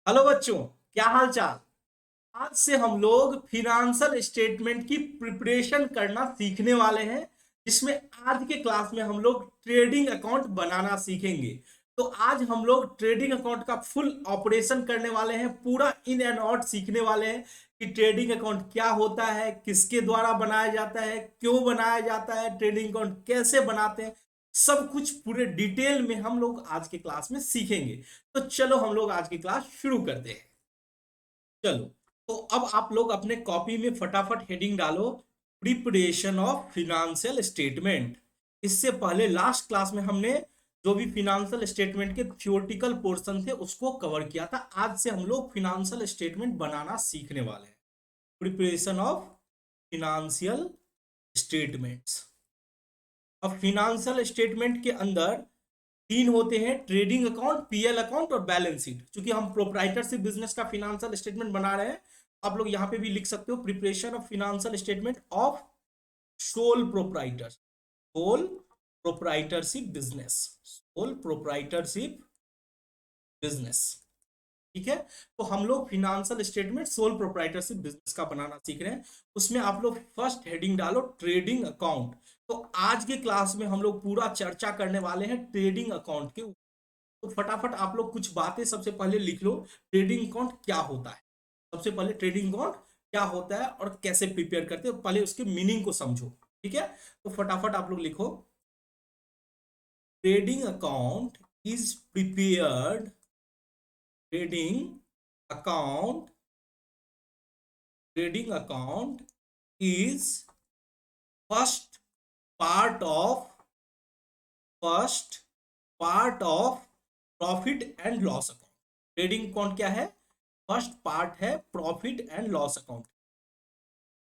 Hello बच्चों, क्या हाल चाल। आज से हम लोग फिनेंशियल स्टेटमेंट की प्रिपरेशन करना सीखने वाले हैं, जिसमें आज के क्लास में हम लोग ट्रेडिंग अकाउंट बनाना सीखेंगे। तो आज हम लोग ट्रेडिंग अकाउंट का फुल ऑपरेशन करने वाले हैं, पूरा इन एंड आउट सीखने वाले हैं कि ट्रेडिंग अकाउंट क्या होता है, किसके द्वारा बनाया जाता है, क्यों बनाया जाता है, ट्रेडिंग अकाउंट कैसे बनाते हैं। सब कुछ पूरे डिटेल में हम लोग आज के क्लास में सीखेंगे। तो चलो हम लोग आज की क्लास शुरू करते हैं। चलो, तो अब आप लोग अपने कॉपी में फटाफट हेडिंग डालो, प्रिपरेशन ऑफ फिनेंशियल स्टेटमेंट। इससे पहले लास्ट क्लास में हमने जो भी फिनेंशियल स्टेटमेंट के थियोरेटिकल पोर्शन थे उसको कवर किया था। आज से हम लोग फिनेंशियल स्टेटमेंट बनाना सीखने वाले हैं। Preparation of financial statements. अब फिनेंशियल स्टेटमेंट के अंदर तीन होते हैं: ट्रेडिंग अकाउंट, पीएल अकाउंट और बैलेंस शीट। क्योंकि हम प्रोप्राइटरशिप बिजनेस का फिनेंशियल स्टेटमेंट बना रहे हैं, आप लोग यहां पे भी लिख सकते हो preparation of financial statement of sole proprietor, sole proprietorship business, sole proprietorship business. ठीक है। तो हम लोग financial statement sole proprietorship business का बनाना सीख रहे हैं। उसमें आप लोग फर्स्ट हेडिंग डालो ट्रेडिंग अकाउंट। तो आज के क्लास में हम लोग पूरा चर्चा करने वाले हैं ट्रेडिंग अकाउंट के ऊपर। तो फटाफट आप लोग कुछ बातें सबसे पहले लिख लो। ट्रेडिंग अकाउंट क्या होता है, सबसे पहले ट्रेडिंग अकाउंट क्या होता है और कैसे प्रिपेयर करते हैं, पहले उसके मीनिंग को समझो। ठीक है। तो फटाफट आप लोग लिखो, trading account is prepared, trading account, trading account is first part of, first part of profit and loss account. Trading account क्या है? फर्स्ट पार्ट है प्रॉफिट एंड लॉस अकाउंट।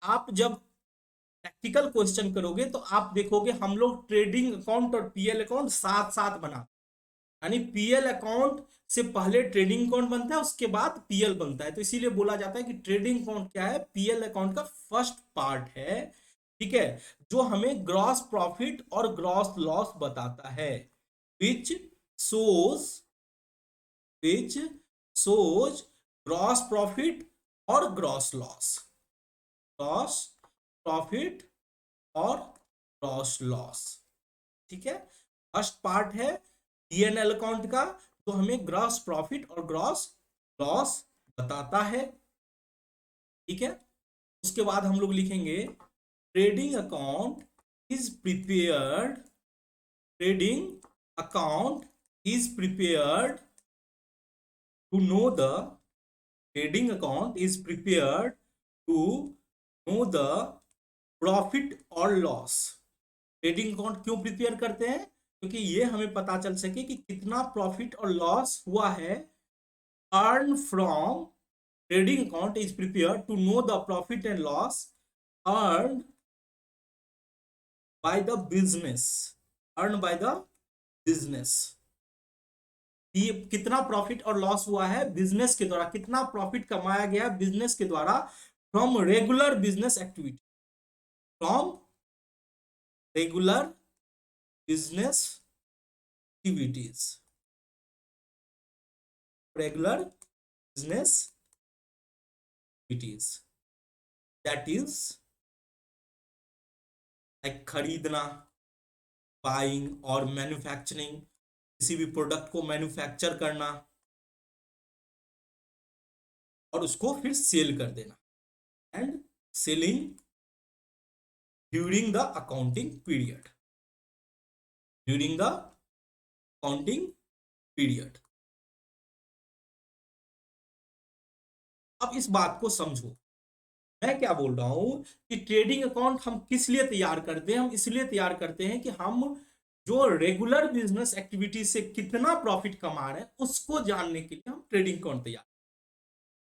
आप जब प्रैक्टिकल क्वेश्चन करोगे तो आप देखोगे हम लोग ट्रेडिंग अकाउंट और पीएल अकाउंट साथ साथ बना, यानी पीएल अकाउंट से पहले ट्रेडिंग अकाउंट बनता है, उसके बाद पीएल बनता है। तो इसीलिए बोला जाता है कि ट्रेडिंग अकाउंट क्या है? पीएल अकाउंट का फर्स्ट पार्ट है। ठीक है। जो हमें ग्रॉस प्रॉफिट और ग्रॉस लॉस बताता है, which shows, which shows gross profit और ग्रॉस लॉस, ग्रॉस प्रॉफिट और ग्रॉस लॉस। ठीक है। फर्स्ट पार्ट है पीएनएल अकाउंट का, जो हमें ग्रॉस प्रॉफिट और ग्रॉस लॉस बताता है। ठीक है। उसके बाद हम लोग लिखेंगे trading account is prepared, trading account is prepared to know the, trading account is prepared to know the profit और लॉस। ट्रेडिंग अकाउंट क्यों प्रिपेयर करते हैं? क्योंकि ये हमें पता चल सके कि कितना प्रॉफिट और लॉस हुआ है। Earn from, trading account is prepare to know the profit and loss earn by the business, earn by the business. ये कितना प्रॉफिट और लॉस हुआ है बिजनेस के द्वारा, कितना प्रॉफिट कमाया गया बिजनेस के द्वारा from regular business activity, from regular business activities, regular business activities, that is like खरीदना, बाइंग और मैन्युफैक्चरिंग, किसी भी प्रोडक्ट को मैन्युफैक्चर करना और उसको फिर सेल कर देना, and selling during the accounting period, during the accounting period. अब इस बात को समझो, मैं क्या बोल रहा हूं कि ट्रेडिंग अकाउंट हम किस लिए तैयार करते हैं? हम इसलिए तैयार करते हैं कि हम जो रेगुलर बिजनेस एक्टिविटी से कितना प्रॉफिट कमा रहे हैं उसको जानने के लिए हम ट्रेडिंग अकाउंट तैयार।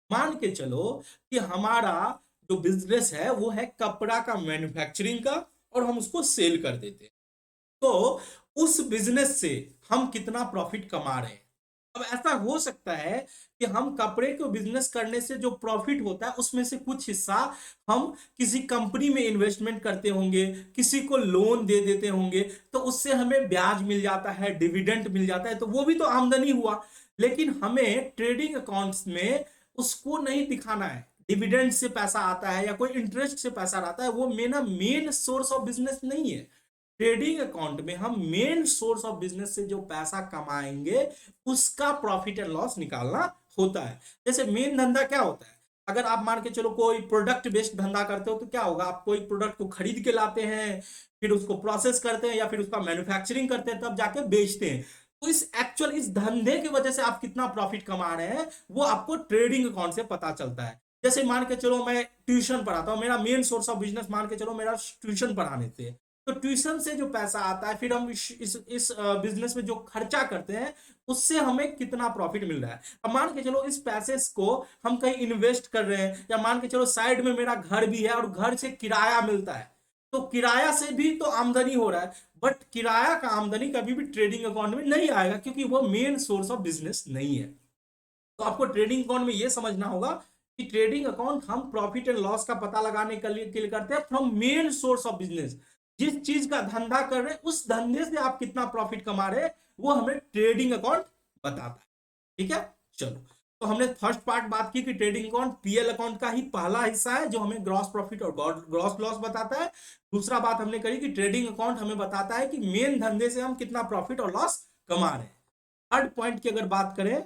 मान के चलो कि हमारा जो बिजनेस है वो है कपड़ा का मैन्युफैक्चरिंग का, और हम उसको सेल कर देते हैं। तो उस बिजनेस से हम कितना प्रॉफिट कमा रहे हैं? अब ऐसा हो सकता है कि हम कपड़े को बिजनेस करने से जो प्रॉफिट होता है उसमें से कुछ हिस्सा हम किसी कंपनी में इन्वेस्टमेंट करते होंगे, किसी को लोन दे देते होंगे, तो उससे हमें ब्याज मिल जाता है, डिविडेंड मिल जाता है, तो वो भी तो आमदनी हुआ। लेकिन हमें ट्रेडिंग अकाउंट्स में उसको नहीं दिखाना है। डिविडेंड से पैसा आता है या कोई इंटरेस्ट से पैसा आता है, वो मेरा मेन सोर्स ऑफ बिजनेस नहीं है। ट्रेडिंग अकाउंट में हम मेन सोर्स ऑफ बिजनेस से जो पैसा कमाएंगे उसका प्रॉफिट एंड लॉस निकालना होता है। जैसे मेन धंधा क्या होता है, अगर आप मान के चलो कोई प्रोडक्ट बेस्ड धंधा करते हो तो क्या होगा, आप कोई प्रोडक्ट को खरीद के लाते हैं, फिर उसको प्रोसेस करते हैं या फिर उसका मैन्युफैक्चरिंग करते हैं, तब जाके बेचते हैं। तो इस धंधे की वजह से आप कितना प्रॉफिट कमा रहे हैं वो आपको ट्रेडिंग अकाउंट से पता चलता है। जैसे मान के चलो मैं ट्यूशन पढ़ाता हूं, मेरा मेन सोर्स ऑफ बिजनेस मान के चलो मेरा ट्यूशन पढ़ाने से, तो ट्यूशन से जो पैसा आता है फिर हम इस बिजनेस में जो खर्चा करते हैं उससे हमें कितना प्रॉफिट मिल रहा है। अब मान के चलो इस पैसे को हम कहीं इन्वेस्ट कर रहे हैं, या मान के चलो साइड में मेरा घर भी है और घर से किराया मिलता है, तो किराया से भी तो आमदनी हो रहा है, बट किराया का आमदनी कभी भी ट्रेडिंग अकाउंट में नहीं आएगा क्योंकि वो मेन सोर्स ऑफ बिजनेस नहीं है। तो आपको ट्रेडिंग अकाउंट में ये समझना होगा कि ट्रेडिंग अकाउंट हम प्रॉफिट एंड लॉस का पता लगाने के लिए करते हैं from main source of business. जिस चीज का धंधा कर रहे हैं उस धंधे से आप कितना प्रॉफिट कमा रहे हैं वो हमें ट्रेडिंग अकाउंट बताता है। ठीक है, चलो। तो हमने फर्स्ट पार्ट बात की कि ट्रेडिंग अकाउंट पीएल अकाउंट का ही पहला हिस्सा है जो हमें ग्रॉस प्रॉफिट और ग्रॉस लॉस बताता है। दूसरा बात हमने करी कि ट्रेडिंग अकाउंट हमें बताता है कि मेन धंधे से हम कितना प्रॉफिट और लॉस कमा रहे हैं। थर्ड पॉइंट की अगर बात करें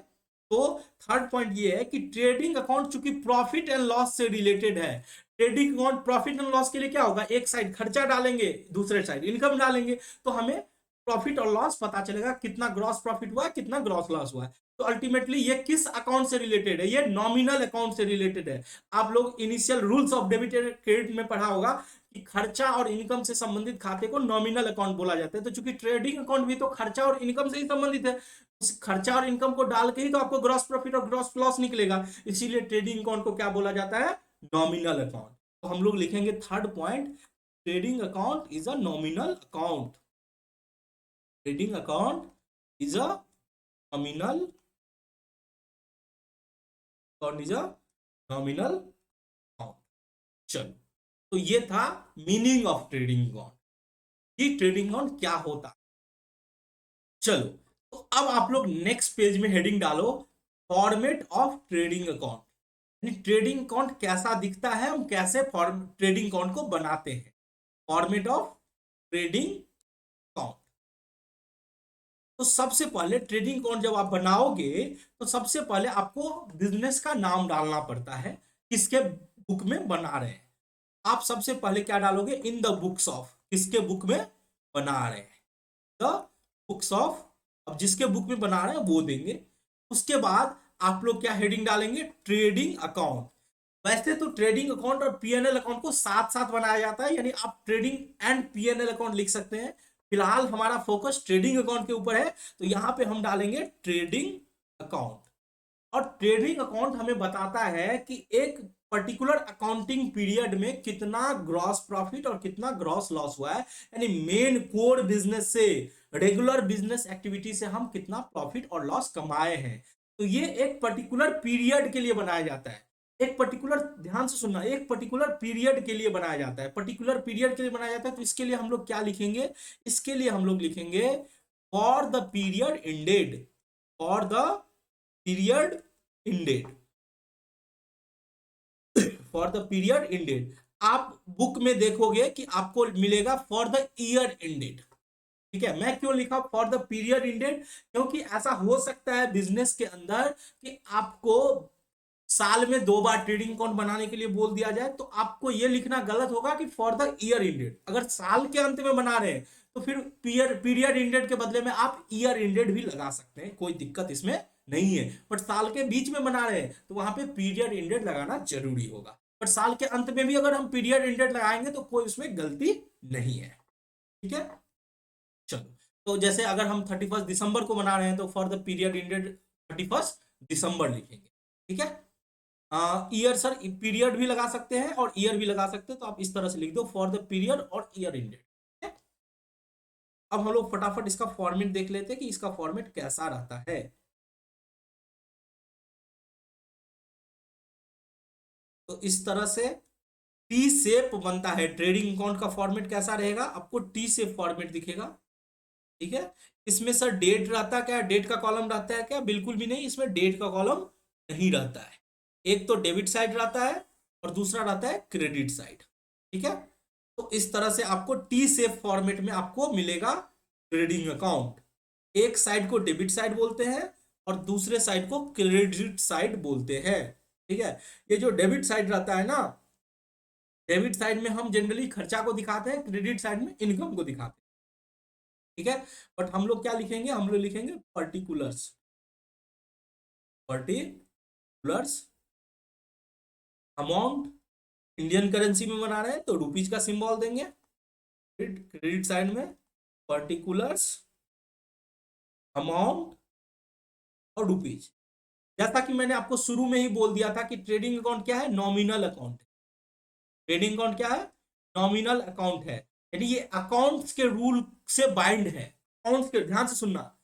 तो थर्ड पॉइंट ये है कि ट्रेडिंग अकाउंट चूंकि प्रॉफिट एंड लॉस से रिलेटेड है, trading account profit and loss के लिए क्या होगा, एक साइड खर्चा डालेंगे दूसरे साइड इनकम डालेंगे, तो हमें प्रॉफिट और लॉस पता चलेगा कितना ग्रॉस प्रॉफिट हुआ है कितना ग्रॉस लॉस हुआ है। तो अल्टीमेटली ये किस अकाउंट से रिलेटेड है, ये नॉमिनल अकाउंट से रिलेटेड है। आप लोग initial rules of debit and credit में पढ़ा होगा कि खर्चा और इनकम से संबंधित खाते को नॉमिनल अकाउंट बोला जाता है। तो चूंकि ट्रेडिंग अकाउंट भी तो खर्चा और इनकम से ही संबंधित है, उस खर्चा और इनकम को डाल के ही तो आपको ग्रॉस प्रॉफिट और ग्रॉस लॉस निकलेगा, इसीलिए ट्रेडिंग अकाउंट को क्या बोला जाता है, नॉमिनल अकाउंट। तो हम लोग लिखेंगे third point, trading account is a nominal account. Trading account is a nominal account, is a nominal account. चलो, तो ये था मीनिंग ऑफ ट्रेडिंग अकाउंट, कि ट्रेडिंग अकाउंट क्या होता। चलो, तो अब आप लोग नेक्स्ट पेज में हेडिंग डालो, फॉर्मेट ऑफ ट्रेडिंग अकाउंट। यानी ट्रेडिंग अकाउंट कैसा दिखता है, हम कैसे फॉर्म ट्रेडिंग अकाउंट को बनाते हैं। Format of trading account. तो सबसे पहले ट्रेडिंग अकाउंट जब आप बनाओगे तो सबसे पहले आपको बिजनेस का नाम डालना पड़ता है, किसके बुक में बना रहे हैं। आप सबसे पहले क्या डालोगे, इन द बुक्स ऑफ, किसके बुक में बना रहे हैं, द बुक्स ऑफ। अब जिसके बुक में बना रहे हैं वो देंगे। उसके बाद आप लोग क्या हेडिंग डालेंगे, ट्रेडिंग अकाउंट। वैसे तो ट्रेडिंग अकाउंट और पीएनएल अकाउंट को साथ साथ बनाया जाता है, यानी आप ट्रेडिंग एंड पीएनएल अकाउंट लिख सकते हैं। फिलहाल हमारा फोकस ट्रेडिंग अकाउंट के ऊपर है, तो यहां पे हम डालेंगे ट्रेडिंग अकाउंट। और ट्रेडिंग अकाउंट हमें बताता है कि एक पर्टिकुलर अकाउंटिंग पीरियड में कितना ग्रॉस प्रॉफिट और कितना ग्रॉस लॉस हुआ है, यानी मेन कोर बिजनेस से, रेगुलर बिजनेस एक्टिविटी से हम कितना प्रॉफिट और लॉस कमाए हैं। तो ये एक पर्टिकुलर पीरियड के लिए बनाया जाता है। एक पर्टिकुलर, ध्यान से सुनना, एक पर्टिकुलर पीरियड के लिए बनाया जाता है, पर्टिकुलर पीरियड के लिए बनाया जाता है। तो इसके लिए हम लोग क्या लिखेंगे, इसके लिए हम लोग लिखेंगे for the period ended, for the period ended, for the period ended. आप बुक में देखोगे कि आपको मिलेगा फॉर द ईयर इंडेड। ठीक है, मैं क्यों लिखा फॉर द पीरियड इंडेड, क्योंकि ऐसा हो सकता है बिजनेस के अंदर कि आपको साल में 2 बार ट्रेडिंग अकाउंट बनाने के लिए बोल दिया जाए, तो आपको यह लिखना गलत होगा कि फॉर द ईयर इंडेड। अगर साल के अंत में बना रहे हैं तो फिर पीरियड इंडेड के बदले में आप ईयर इंडेड भी लगा सकते हैं, कोई दिक्कत इसमें नहीं है। बट साल के बीच में बना रहे हैं तो वहां पे पीरियड इंडेड लगाना जरूरी होगा। बट साल के अंत में भी अगर हम पीरियड इंडेड लगाएंगे तो कोई उसमें गलती नहीं है। ठीक है, चलो। तो जैसे अगर हम 31 दिसंबर को बना रहे हैं तो फॉर द पीरियड इंडेड 31 दिसंबर लिखेंगे। ठीक है, ईयर सर पीरियड भी लगा सकते हैं और ईयर भी लगा सकते हैं, तो आप इस तरह से लिख दो फॉर द पीरियड और ईयर इंडेड। अब हम लोग फटाफट इसका फॉर्मेट देख लेते हैं कि इसका फॉर्मेट कैसा रहता है। तो इस तरह से टी शेप बनता है। ट्रेडिंग अकाउंट का फॉर्मेट कैसा रहेगा, आपको टी शेप फॉर्मेट दिखेगा। ठीक है। इसमें सर डेट रहता है क्या, डेट का कॉलम रहता है क्या? बिल्कुल भी नहीं, इसमें डेट का कॉलम नहीं रहता है। एक तो डेबिट साइड रहता है और दूसरा रहता है क्रेडिट साइड। ठीक है। तो इस तरह से आपको टी सेफ फॉर्मेट में आपको मिलेगा ट्रेडिंग अकाउंट। एक साइड को डेबिट साइड बोलते हैं और दूसरे साइड को क्रेडिट साइड बोलते हैं। ठीक है। ये जो डेबिट साइड रहता है ना, डेबिट साइड में हम जनरली खर्चा को दिखाते हैं, क्रेडिट साइड में इनकम को दिखाते हैं। ठीक है। बट हम लोग क्या लिखेंगे, हम लोग लिखेंगे particulars, particulars amount. Indian currency में बना रहे हैं तो रुपीज का सिंबल देंगे। क्रेडिट साइड में पर्टिकुलर्स अमाउंट और रुपीज। जैसा कि मैंने आपको शुरू में ही बोल दिया था कि ट्रेडिंग अकाउंट क्या है, नॉमिनल अकाउंट। ट्रेडिंग अकाउंट क्या है, नॉमिनल अकाउंट है। यानी ये अकाउंट्स के रूल से बाइंड है। अकाउंट्स के, ध्यान से सुनना,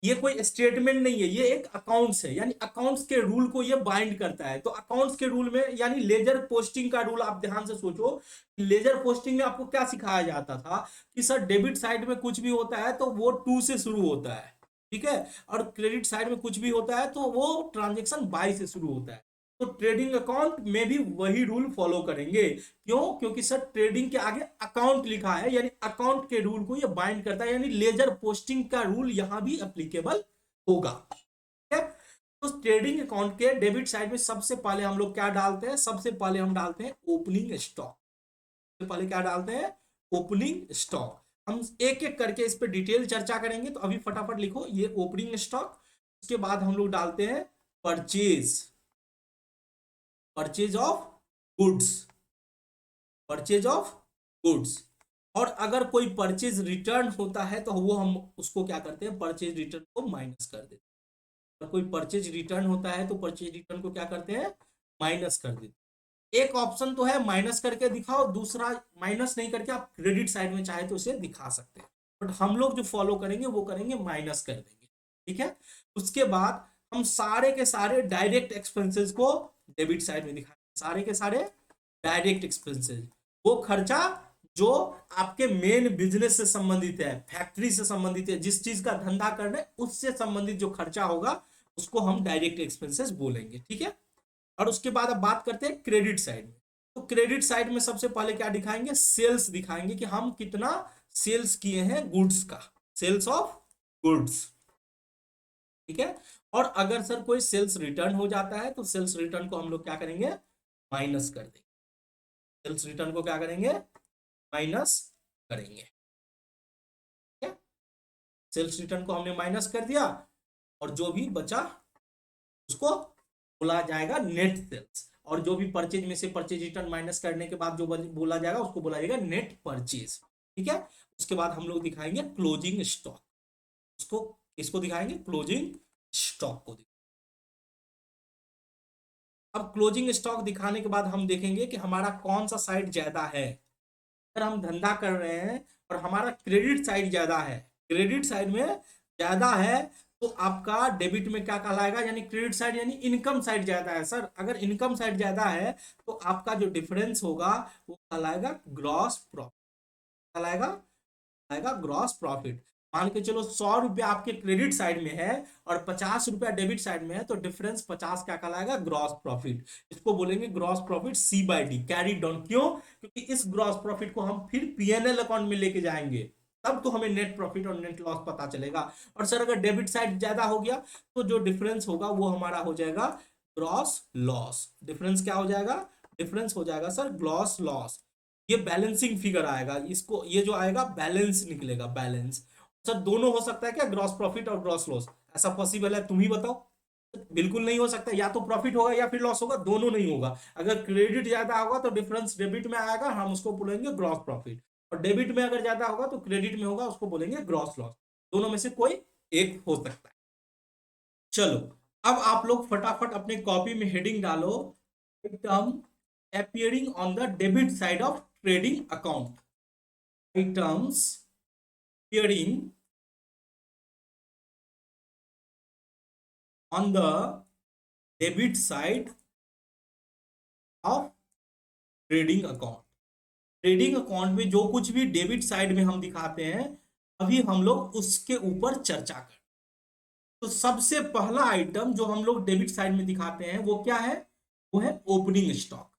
ये कोई स्टेटमेंट नहीं है, ये एक अकाउंट्स है, यानी अकाउंट्स के रूल को ये बाइंड करता है। तो अकाउंट्स के रूल में, यानी लेजर पोस्टिंग का रूल आप ध्यान से सोचो। लेजर पोस्टिंग में आपको क्या सिखाया जाता था कि सर डेबिट साइड में कुछ भी होता है तो वो टू से शुरू होता है। ठीक है। और क्रेडिट साइड में कुछ भी होता है तो वो ट्रांजेक्शन बाय से शुरू होता है। तो ट्रेडिंग अकाउंट में भी वही रूल फॉलो करेंगे। क्यों? क्योंकि सर ट्रेडिंग के आगे अकाउंट लिखा है, यानी अकाउंट के रूल को ये बाइंड करता है, यानी लेजर पोस्टिंग का रूल यहां भी एप्लीकेबल होगा। ठीक है। तो ट्रेडिंग अकाउंट के डेबिट साइड में सबसे पहले हम लोग क्या डालते हैं, सबसे पहले हम डालते हैं ओपनिंग स्टॉक। सबसे पहले क्या डालते हैं, ओपनिंग स्टॉक। हम एक एक करके इस पर डिटेल चर्चा करेंगे, तो अभी फटाफट लिखो ये ओपनिंग स्टॉक। उसके बाद हम लोग डालते हैं purchase, purchase of goods, purchase of goods. और अगर कोई परचेज रिटर्न होता है तो वो हम उसको क्या करते हैं, परचेज रिटर्न को माइनस कर देते हैं। अगर कोई परचेज रिटर्न होता है तो परचेज रिटर्न को क्या करते हैं, माइनस कर देते हैं। एक ऑप्शन तो है माइनस करके दिखाओ, दूसरा माइनस नहीं करके आप क्रेडिट साइड में चाहे तो उसे दिखा सकते हैं। बट हम लोग जो फॉलो करेंगे वो करेंगे माइनस कर देंगे। ठीक है। उसके बाद हम सारे के सारे डायरेक्ट एक्सपेंसेस को डेबिट साइड में दिखाएंगे। सारे के सारे डायरेक्ट एक्सपेंसेस, वो खर्चा जो आपके मेन बिजनेस से संबंधित है, फैक्ट्री से संबंधित है, जिस चीज का धंधा करना है उससे संबंधित जो खर्चा होगा उसको हम डायरेक्ट एक्सपेंसेस बोलेंगे। ठीक है। और उसके बाद अब बात करते हैं क्रेडिट साइड में। तो क्रेडिट साइड में सबसे पहले क्या दिखाएंगे, सेल्स दिखाएंगे कि हम कितना सेल्स किए हैं गुड्स का, सेल्स ऑफ गुड्स। ठीक है। और अगर सर कोई सेल्स रिटर्न हो जाता है तो सेल्स रिटर्न को हम लोग क्या करेंगे, माइनस कर देंगे। सेल्स रिटर्न को क्या करेंगे, माइनस करेंगे। ठीक है। सेल्स रिटर्न को हमने माइनस कर दिया और जो भी बचा उसको बोला जाएगा नेट सेल्स। और जो भी परचेज में से परचेज रिटर्न माइनस करने के बाद जो बोला जाएगा उसको बोला जाएगा नेट परचेज। ठीक है। उसके बाद हम लोग दिखाएंगे क्लोजिंग स्टॉक। उसको इसको दिखाएंगे, क्लोजिंग स्टॉक को। अब क्लोजिंग स्टॉक दिखाने के बाद हम देखेंगे कि हमारा कौन सा साइड ज्यादा है। अगर हम धंधा कर रहे हैं और हमारा क्रेडिट साइड ज्यादा है, क्रेडिट साइड में ज्यादा है, तो आपका डेबिट में क्या कहलाएगा, यानी क्रेडिट साइड यानी इनकम साइड ज्यादा है। सर अगर इनकम साइड ज्यादा है तो आपका जो डिफरेंस होगा वो कहलाएगा ग्रॉस प्रॉफिट, कहलाएगा आएगा ग्रॉस प्रॉफिट। मान के चलो 100 रुपया आपके क्रेडिट साइड में है और 50 रुपया डेबिट साइड में है, तो डिफरेंस 50 क्या कहलाएगा, ग्रॉस प्रॉफिट। इसको बोलेंगे gross profit C/D, carry down. क्यों? क्योंकि इस ग्रॉस प्रॉफिट को हम फिर P&L अकाउंट में लेके जाएंगे, तब तो हमें नेट प्रॉफिट और नेट लॉस पता चलेगा। और सर अगर डेबिट साइड ज्यादा हो गया तो जो डिफरेंस होगा वो हमारा हो जाएगा ग्रॉस लॉस। डिफरेंस क्या हो जाएगा, डिफरेंस हो जाएगा सर ग्रॉस लॉस। ये बैलेंसिंग फिगर आएगा, इसको ये जो आएगा बैलेंस निकलेगा, बैलेंस। सर दोनों हो सकता है क्या, ग्रॉस प्रॉफिट और ग्रॉस लॉस? ऐसा पॉसिबल है? तुम ही बताओ। बिल्कुल नहीं हो सकता, या तो प्रॉफिट होगा या फिर लॉस होगा, दोनों नहीं होगा। अगर क्रेडिट ज्यादा होगा तो डिफरेंस डेबिट में आएगा, हम उसको बोलेंगे ग्रॉस प्रॉफिट। और डेबिट में अगर ज्यादा होगा तो क्रेडिट में होगा, उसको बोलेंगे ग्रॉस लॉस। दोनों में से कोई एक हो सकता है। चलो, अब आप लोग फटाफट अपने कॉपी में हेडिंग डालो, term appearing on the debit side of trading account. Items appearing on the debit side of trading account. Trading account में जो कुछ भी डेबिट साइड में हम दिखाते हैं अभी हम लोग उसके ऊपर चर्चा करें। तो सबसे पहला आइटम जो हम लोग डेबिट साइड में दिखाते हैं वो क्या है? वो है ओपनिंग स्टॉक।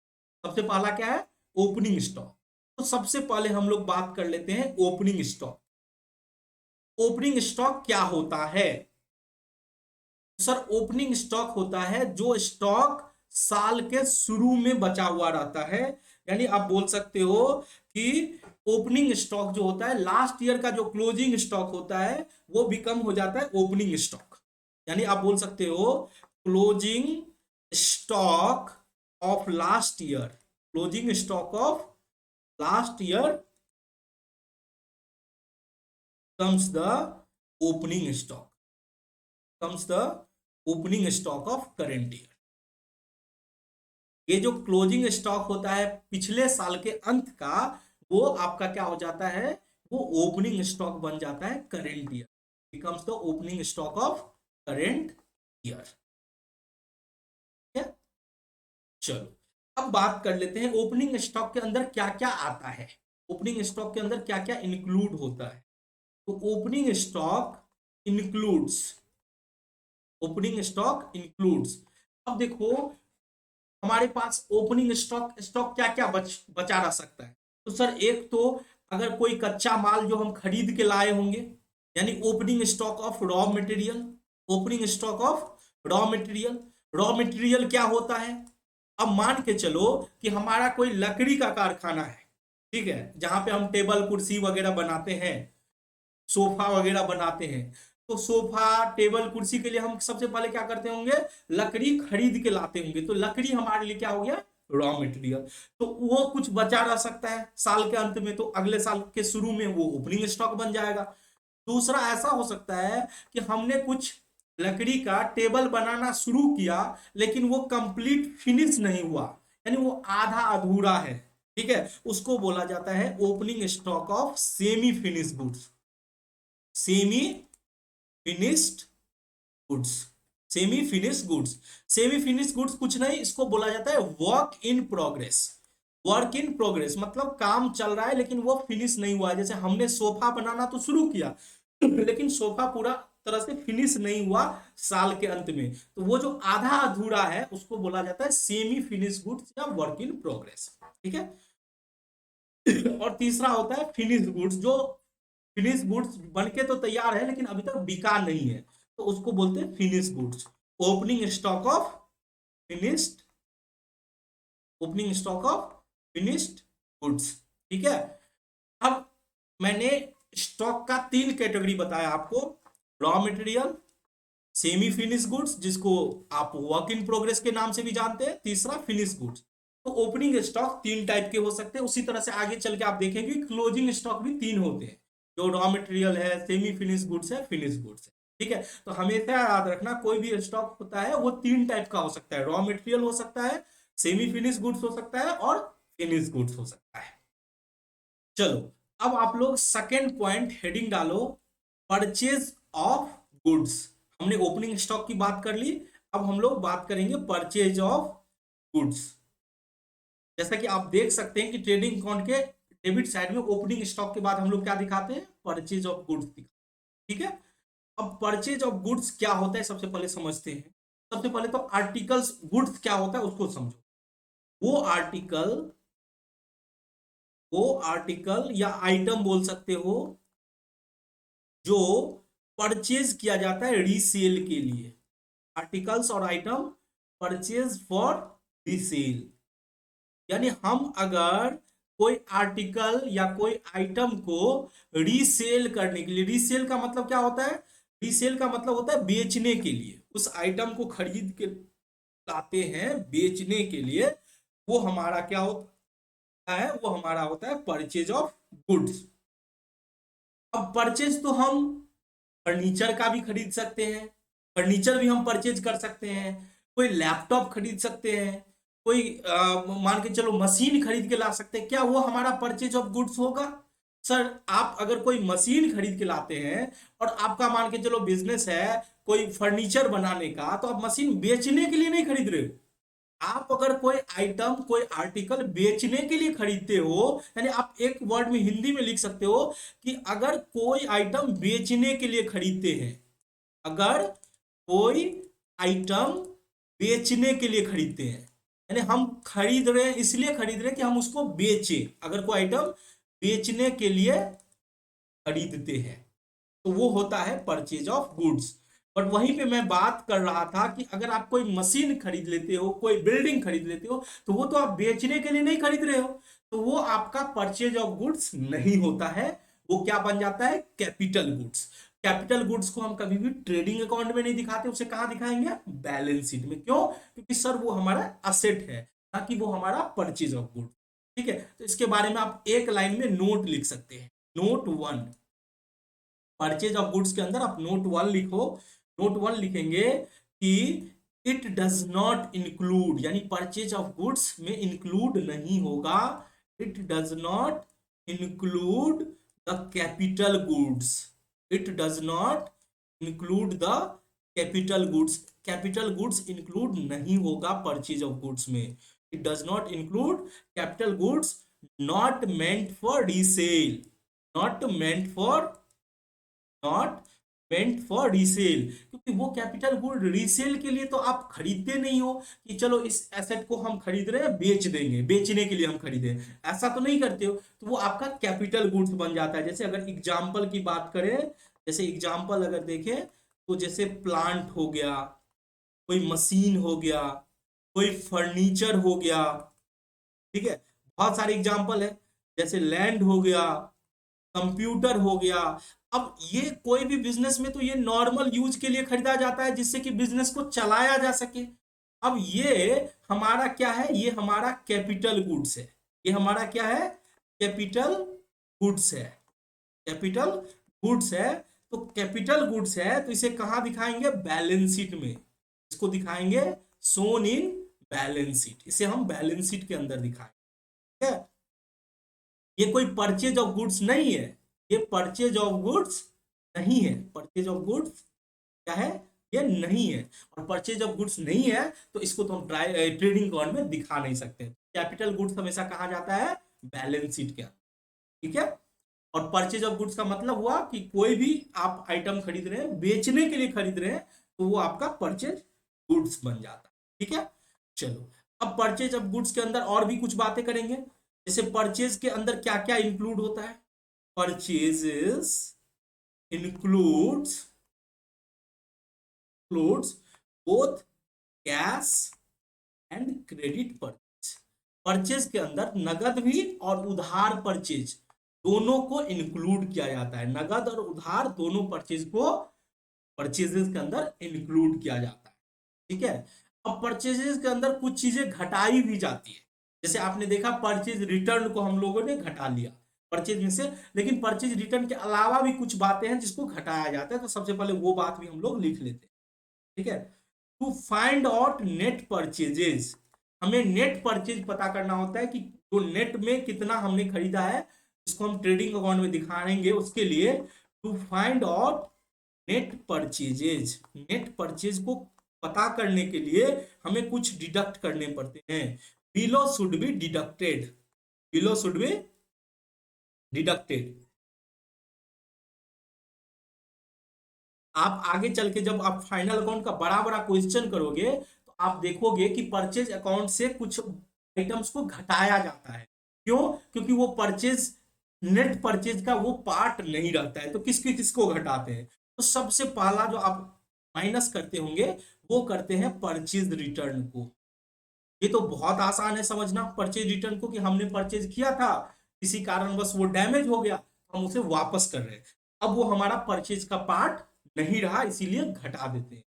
सबसे पहला क्या है? Opening stock. तो सबसे पहले हम लोग बात कर लेते हैं ओपनिंग स्टॉक। ओपनिंग स्टॉक क्या होता है? सर, ओपनिंग स्टॉक होता है जो स्टॉक साल के शुरू में बचा हुआ रहता है। यानी आप बोल सकते हो कि ओपनिंग स्टॉक जो होता है, लास्ट ईयर का जो क्लोजिंग स्टॉक होता है वो बिकम हो जाता है ओपनिंग स्टॉक। यानी आप बोल सकते हो closing stock of last year, closing stock of last year comes the opening stock, comes the opening stock of current year. ये जो क्लोजिंग स्टॉक होता है पिछले साल के अंत का, वो आपका क्या हो जाता है? वो ओपनिंग स्टॉक बन जाता है current year, becomes the opening stock of current year. चलो, अब बात कर लेते हैं ओपनिंग स्टॉक के अंदर क्या क्या आता है, ओपनिंग स्टॉक के अंदर क्या क्या इंक्लूड होता है। तो opening stock includes, opening stock includes, अब देखो हमारे पास ओपनिंग स्टॉक स्टॉक क्या क्या बचा रह सकता है। तो सर, एक तो अगर कोई कच्चा माल जो हम खरीद के लाए होंगे, यानी opening stock of raw material, opening stock of raw material. Raw material क्या होता है? अब मान के चलो कि हमारा कोई लकड़ी का कारखाना है, ठीक है, जहां पे हम टेबल कुर्सी वगैरह बनाते हैं, सोफा वगैरह बनाते हैं। तो सोफा टेबल कुर्सी के लिए हम सबसे पहले क्या करते होंगे? लकड़ी खरीद के लाते होंगे। तो लकड़ी हमारे लिए क्या हो गया? Raw material. तो वो कुछ बचा रह सकता है साल के अंत में, तो अगले साल के शुरू में वो ओपनिंग स्टॉक बन जाएगा। दूसरा ऐसा हो सकता है कि हमने कुछ लकड़ी का टेबल बनाना शुरू किया लेकिन वो कंप्लीट फिनिश नहीं हुआ, यानी वो आधा अधूरा है, ठीक है, उसको बोला जाता है opening stock of semi finish goods, semi finished goods, semi finish goods. Semi finish goods कुछ नहीं, इसको बोला जाता है work in progress. Work in progress मतलब काम चल रहा है लेकिन वो फिनिश नहीं हुआ है। जैसे हमने सोफा बनाना तो शुरू किया लेकिन सोफा पूरा तरह से फिनिश नहीं हुआ साल के अंत में, तो वो जो आधा अधूरा है उसको बोला जाता है सेमी फिनिश गुड्स या वर्क इन प्रोग्रेस, ठीक है। और तीसरा होता है फिनिश गुड्स, जो फिनिश गुड्स बनके तो तैयार है लेकिन अभी तक बिका नहीं है, तो उसको बोलते हैं finish goods. Opening stock of finished, opening stock of finished goods, ठीक है। अब मैंने स्टॉक का 3 कैटेगरी बताया आपको, raw material, semi finish goods जिसको आप वर्क इन प्रोग्रेस के नाम से भी जानते हैं, तीसरा फिनिश गुड्स। तो ओपनिंग स्टॉक 3 टाइप के हो सकते हैं। उसी तरह से आगे चल के आप देखेंगे क्लोजिंग स्टॉक भी 3 होते हैं, जो रॉ मटेरियल है, सेमी फिनिश गुड्स है, फिनिश गुड्स है, ठीक है। तो हमेशा याद रखना कोई भी स्टॉक होता है वो 3 टाइप का हो सकता है, रॉ मटेरियल हो सकता है, सेमी फिनिश गुड्स हो सकता है और फिनिश गुड्स हो सकता है। चलो, अब आप लोग सेकेंड पॉइंट हेडिंग डालो, परचेज ऑफ गुड्स। हमने ओपनिंग स्टॉक की बात कर ली, अब हम लोग बात करेंगे परचेज ऑफ गुड्स। जैसा कि आप देख सकते हैं कि ट्रेडिंग अकाउंट के डेबिट साइड में ओपनिंग स्टॉक के बाद हम लोग क्या दिखाते हैं? परचेज ऑफ गुड्स दिखाते हैं, ठीक है। अब परचेज ऑफ गुड्स क्या होता है सबसे पहले समझते हैं। सबसे पहले तो आर्टिकल्स, गुड्स क्या होता है उसको समझो। वो आर्टिकल, वो आर्टिकल या आइटम बोल सकते हो जो परचेज किया जाता है रीसेल के लिए। आर्टिकल्स और आइटम परचेज फॉर रीसेल, यानी हम अगर कोई आर्टिकल या कोई आइटम को रीसेल करने के लिए, रीसेल का मतलब क्या होता है? रीसेल का मतलब होता है बेचने के लिए, उस आइटम को खरीद के लाते हैं बेचने के लिए, वो हमारा क्या होता है? वो हमारा होता है परचेज ऑफ गुड्स। अब परचेज तो हम फर्नीचर का भी खरीद सकते हैं, फर्नीचर भी हम परचेज कर सकते हैं, कोई लैपटॉप खरीद सकते हैं, कोई मान के चलो मशीन खरीद के ला सकते हैं। क्या वो हमारा परचेज ऑफ गुड्स होगा? सर, आप अगर कोई मशीन खरीद के लाते हैं और आपका मान के चलो बिजनेस है कोई फर्नीचर बनाने का, तो आप मशीन बेचने के लिए नहीं खरीद रहे हो, आप अगर कोई आइटम कोई आर्टिकल बेचने के लिए खरीदते हो, यानी आप एक वर्ड में हिंदी में लिख सकते हो कि अगर कोई आइटम बेचने के लिए खरीदते हैं, अगर कोई आइटम बेचने के लिए खरीदते हैं, यानी हम खरीद रहे हैं इसलिए खरीद रहे हैं कि हम उसको बेचें, अगर कोई आइटम बेचने के लिए खरीदते हैं तो वो होता है परचेज ऑफ गुड्स। बट वहीं पे मैं बात कर रहा था कि अगर आप कोई मशीन खरीद लेते हो, कोई बिल्डिंग खरीद लेते हो, तो वो तो आप बेचने के लिए नहीं खरीद रहे हो, तो वो आपका परचेज ऑफ गुड्स नहीं होता है, वो क्या बन जाता है, कैपिटल गुड्स। कैपिटल गुड्स को हम कभी भी ट्रेडिंग अकाउंट में नहीं दिखाते, उसे कहाँ दिखाएंगे, बैलेंस शीट में। क्यों? क्योंकि सर वो हमारा असेट है, ना कि वो हमारा परचेज ऑफ गुड्स। ठीक है, तो इसके बारे में आप एक लाइन में नोट लिख सकते हैं, नोट 1। परचेज ऑफ गुड्स के अंदर आप नोट 1 लिखो। नोट 1 लिखेंगे कि इट डज नॉट इंक्लूड, यानी परचेज ऑफ गुड्स में इंक्लूड नहीं होगा, it does not include the capital goods, it does not include the capital goods. Capital goods include नहीं होगा परचेज ऑफ गुड्स में, it does not include capital goods, not meant for resale, not meant for, not meant for resale, क्योंकि वो capital good resale के लिए तो आप खरीदते नहीं हो कि चलो इस एसेट को हम खरीद रहे हैं बेच देंगे, बेचने के लिए हम खरीदे, ऐसा तो नहीं करते हो, तो वो आपका कैपिटल गुड्स बन जाता है। जैसे अगर एग्जाम्पल की बात करें, जैसे एग्जाम्पल अगर देखें तो जैसे प्लांट हो गया, कोई मशीन हो गया, कोई फर्नीचर हो गया, ठीक है, बहुत सारे एग्जाम्पल है, जैसे लैंड हो गया, कंप्यूटर हो गया। अब ये कोई भी बिजनेस में तो ये नॉर्मल यूज के लिए खरीदा जाता है जिससे कि बिजनेस को चलाया जा सके। अब ये हमारा क्या है, ये हमारा कैपिटल गुड्स है, ये हमारा क्या है, कैपिटल गुड्स है, कैपिटल गुड्स है। तो कैपिटल गुड्स है तो इसे कहां दिखाएंगे, बैलेंस शीट में, इसको दिखाएंगे सोन इन बैलेंस शीट, इसे हम बैलेंस शीट के अंदर दिखाएंगे। ठीक है, ये कोई परचेज ऑफ गुड्स नहीं है, ये परचेज ऑफ गुड्स नहीं है, परचेज ऑफ गुड्स क्या है, ये नहीं है। और परचेज ऑफ गुड्स नहीं है तो इसको तो हम ट्रेडिंग अकाउंट में दिखा नहीं सकते। कैपिटल गुड्स हमेशा कहा जाता है बैलेंस शीट के अंदर। ठीक है, और परचेज ऑफ गुड्स का मतलब हुआ कि कोई भी आप आइटम खरीद रहे हैं, बेचने के लिए खरीद रहे हैं, तो वो आपका परचेज गुड्स बन जाता है। ठीक है, चलो अब परचेज ऑफ गुड्स के अंदर और भी कुछ बातें करेंगे। जैसे परचेज के अंदर क्या क्या इंक्लूड होता है, purchases includes both cash and credit purchase. Purchase के अंदर नगद भी और उधार परचेज दोनों को इंक्लूड किया जाता है, नगद और उधार दोनों परचेज को परचेजेस के अंदर इंक्लूड किया जाता है। ठीक है, अब परचेजेस के अंदर कुछ चीजें घटाई भी जाती है, जैसे आपने देखा परचेज रिटर्न को हम लोगों ने घटा लिया परचेज में से, लेकिन परचेज रिटर्न के अलावा भी कुछ बातें हैं जिसको घटाया जाता है, तो सबसे पहले वो बात भी हम लोग लिख लेते हैं। ठीक है, to find out net purchases, हमें नेट परचेज पता करना होता है कि जो नेट में कितना हमने खरीदा है, जिसको हम ट्रेडिंग अकाउंट में दिखाएंगे, उसके लिए to find out net purchases, net purchase को पता करने के लिए हमें कुछ डिडक्ट करने पड़ते हैं। Below should be deducted, below should be deducted. आप आगे चल के जब आप फाइनल अकाउंट का बड़ा बड़ा क्वेश्चन करोगे तो आप देखोगे कि परचेज अकाउंट से कुछ आइटम्स को घटाया जाता है। क्यों? क्योंकि वो परचेज नेट परचेज का वो पार्ट नहीं रहता है, तो किसको घटाते हैं, तो सबसे पहला जो आप माइनस करते होंगे वो करते हैं परचेज रिटर्न को। ये तो बहुत आसान है समझना परचेज रिटर्न को, कि हमने परचेज किया था, किसी कारणवश वो डैमेज हो गया, हम उसे वापस कर रहे हैं, अब वो हमारा परचेज का पार्ट नहीं रहा, इसीलिए घटा देते हैं।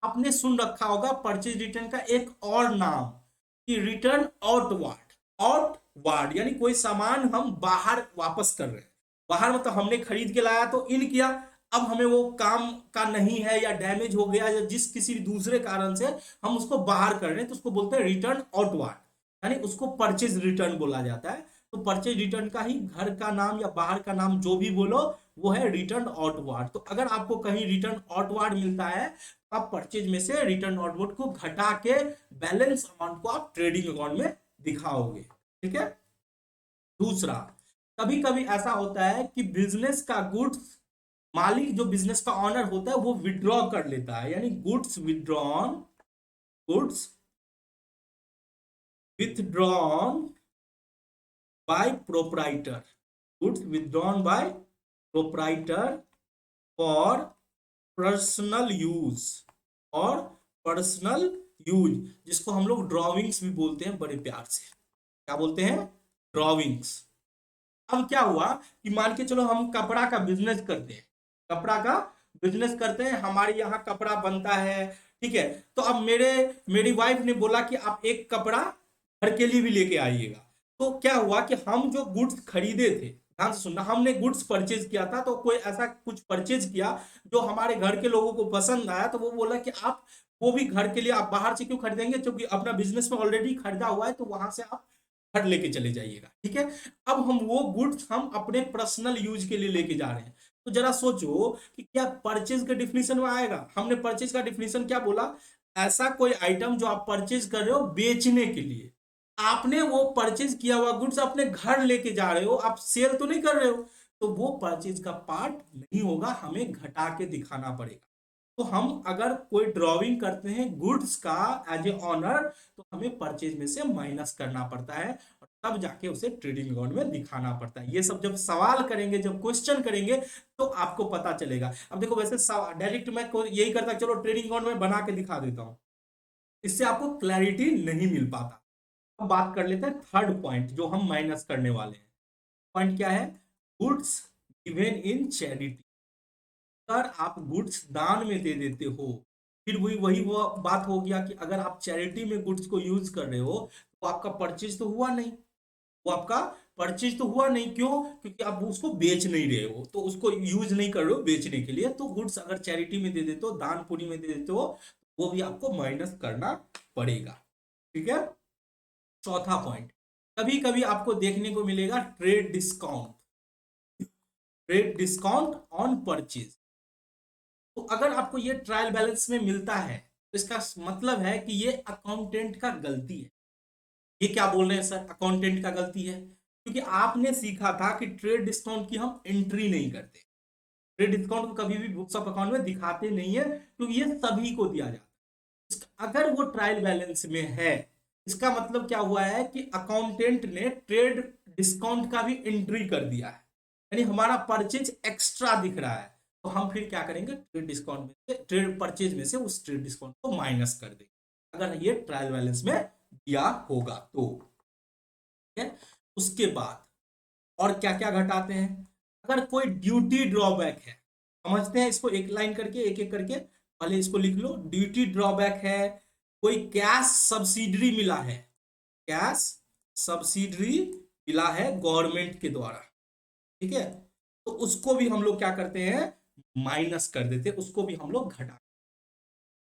आपने सुन रखा होगा परचेज रिटर्न का एक और नाम, कि रिटर्न आउटवार्ड, आउटवार्ड यानी कोई सामान हम बाहर वापस कर रहे हैं, बाहर मतलब हमने खरीद के लाया तो इन किया, अब हमें वो काम का नहीं है या डैमेज हो गया या जिस किसी दूसरे कारण से हम उसको बाहर कर रहे हैं, तो उसको बोलते हैं रिटर्न आउटवार्ड, यानी उसको परचेज रिटर्न बोला जाता है। तो परचेज रिटर्न का ही घर का नाम या बाहर का नाम जो भी बोलो वो है रिटर्न आउटवार्ड। तो अगर आपको कहीं रिटर्न आउटवार्ड मिलता है तो आप परचेज में से रिटर्न आउटवार्ड को घटा के बैलेंस अमाउंट को आप ट्रेडिंग अकाउंट में दिखाओगे। ठीक है। दूसरा, कभी कभी ऐसा होता है कि बिजनेस का गुड्स मालिक जो बिजनेस का ऑनर होता है वो विड्रॉ कर लेता है, यानी goods withdrawn, goods withdrawn bye proprietor, goods withdrawn bye proprietor for personal use, और पर्सनल यूज जिसको हम लोग ड्रॉविंग्स भी बोलते हैं बड़े प्यार से। क्या बोलते हैं? ड्रॉविंग्स। अब क्या हुआ कि मान के चलो हम कपड़ा का बिजनेस करते हैं, कपड़ा का बिजनेस करते हैं, हमारे यहाँ कपड़ा बनता है। ठीक है। तो अब मेरी वाइफ ने बोला कि आप एक कपड़ा घर के लिए भी लेके आइएगा। तो क्या हुआ कि हम जो गुड्स खरीदे थे, ध्यान से सुनना, हमने गुड्स परचेज किया था, तो कोई ऐसा कुछ परचेज किया जो हमारे घर के लोगों को पसंद आया, तो वो बोला कि आप वो भी घर के लिए, आप बाहर से क्यों खरीदेंगे, क्योंकि अपना बिजनेस में ऑलरेडी खरीदा हुआ है, तो वहां से आप घर लेके चले जाइएगा। ठीक है। अब हम वो गुड्स हम अपने पर्सनल यूज के लिए लेके जा रहे हैं। तो जरा सोचो कि क्या परचेज का डिफिनीशन में आएगा? हमने परचेज का डिफिनीशन क्या बोला? ऐसा कोई आइटम जो आप परचेज कर रहे हो बेचने के लिए, आपने वो परचेज किया हुआ गुड्स अपने घर लेके जा रहे हो, आप सेल तो नहीं कर रहे हो, तो वो परचेज का पार्ट नहीं होगा, हमें घटा के दिखाना पड़ेगा। तो हम अगर कोई ड्रॉइंग करते हैं गुड्स का एज ए ऑनर, तो हमें परचेज में से माइनस करना पड़ता है और तब जाके उसे ट्रेडिंग अकाउंट में दिखाना पड़ता है। ये सब जब सवाल करेंगे, जब क्वेश्चन करेंगे, तो आपको पता चलेगा। अब देखो, वैसे डायरेक्ट मैं यही करता, चलो ट्रेडिंग अकाउंट में बना के दिखा देता हूं, इससे आपको क्लैरिटी नहीं मिल पाता। अब बात कर लेते हैं थर्ड पॉइंट जो हम माइनस करने वाले हैं। पॉइंट क्या है? Goods given in charity. अगर आप गुड्स दान में दे देते हो, फिर वही वही वो बात हो गया कि अगर आप चैरिटी में गुड्स को यूज कर रहे हो तो आपका परचेज तो हुआ नहीं, वो आपका परचेज तो हुआ नहीं। क्यों? क्योंकि आप उसको बेच नहीं रहे हो, तो उसको यूज नहीं कर रहे हो बेचने के लिए। तो गुड्स अगर चैरिटी में दे देते हो, दान पुण्य में दे देते हो, वो भी आपको माइनस करना पड़ेगा। ठीक है। चौथा पॉइंट, कभी कभी आपको देखने को मिलेगा trade discount, trade discount on purchase. तो अगर आपको ये ट्रायल बैलेंस में मिलता है तो इसका मतलब है कि ये अकाउंटेंट का गलती है। ये क्या बोल रहे हैं सर, अकाउंटेंट का गलती है? क्योंकि आपने सीखा था कि ट्रेड डिस्काउंट की हम एंट्री नहीं करते, ट्रेड डिस्काउंट को कभी भी बुक्स ऑफ अकाउंट में दिखाते नहीं है, क्योंकि ये सभी को दिया जाता है। अगर वो ट्रायल बैलेंस में है, इसका मतलब क्या हुआ है कि अकाउंटेंट ने ट्रेड डिस्काउंट का भी एंट्री कर दिया है, यानी हमारा परचेज एक्स्ट्रा दिख रहा है। तो हम फिर क्या करेंगे, ट्रेड डिस्काउंट में से, ट्रेड परचेज में से उस ट्रेड डिस्काउंट को माइनस कर देंगे, अगर ये ट्रायल बैलेंस में दिया होगा तो। ठीक है। उसके बाद और क्या क्या घटाते हैं? अगर कोई ड्यूटी ड्रॉबैक है, समझते हैं इसको एक लाइन करके, एक एक करके, पहले इसको लिख लो। ड्यूटी ड्रॉबैक है, कोई कैश सब्सिडरी मिला है, कैश सब्सिडरी मिला है गवर्नमेंट के द्वारा, ठीक है, तो उसको भी हम लोग क्या करते हैं, माइनस कर देते हैं, उसको भी हम लोग घटा।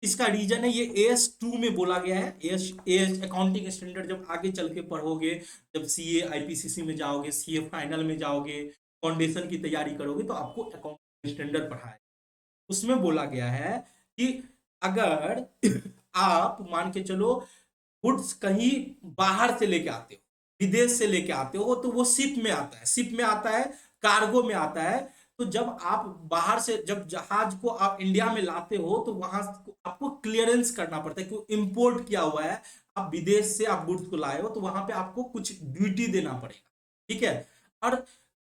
इसका रीजन है, ये AS2 में बोला गया है। एएस अकाउंटिंग स्टैंडर्ड जब आगे चल के पढ़ोगे, जब CA IPCC में जाओगे, CA फाइनल में जाओगे, फाउंडेशन की तैयारी करोगे, तो आपको अकाउंटिंग स्टैंडर्ड पढ़ाए, उसमें बोला गया है कि अगर आप मान के चलो गुड्स कहीं बाहर से लेके आते हो, विदेश से लेके आते हो, तो वो शिप में आता है, शिप में आता है, कार्गो में आता है। तो जब आप बाहर से, जब जहाज को आप इंडिया में लाते हो, तो वहां आपको क्लियरेंस करना पड़ता है कि इंपोर्ट किया हुआ है, आप विदेश से आप गुड्स को लाए हो, तो वहां पे आपको कुछ ड्यूटी देना पड़ेगा। ठीक है। और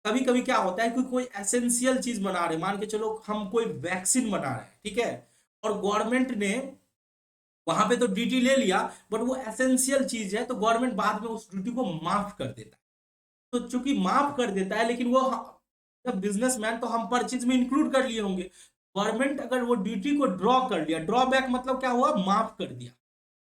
कभी कभी क्या होता है कि कोई एसेंशियल चीज बना रहे, मान के चलो हम कोई वैक्सीन बना रहे हैं, ठीक है, और गवर्नमेंट ने वहां पे तो ड्यूटी ले लिया, बट वो एसेंशियल चीज है, तो गवर्नमेंट बाद में उस ड्यूटी को माफ कर देता है। तो चूंकि माफ कर देता है, लेकिन वो जब बिजनेसमैन, तो हम परचेज में इंक्लूड कर लिए होंगे, गवर्नमेंट अगर वो ड्यूटी को ड्रॉ कर लिया, ड्रॉबैक मतलब क्या हुआ, माफ कर दिया,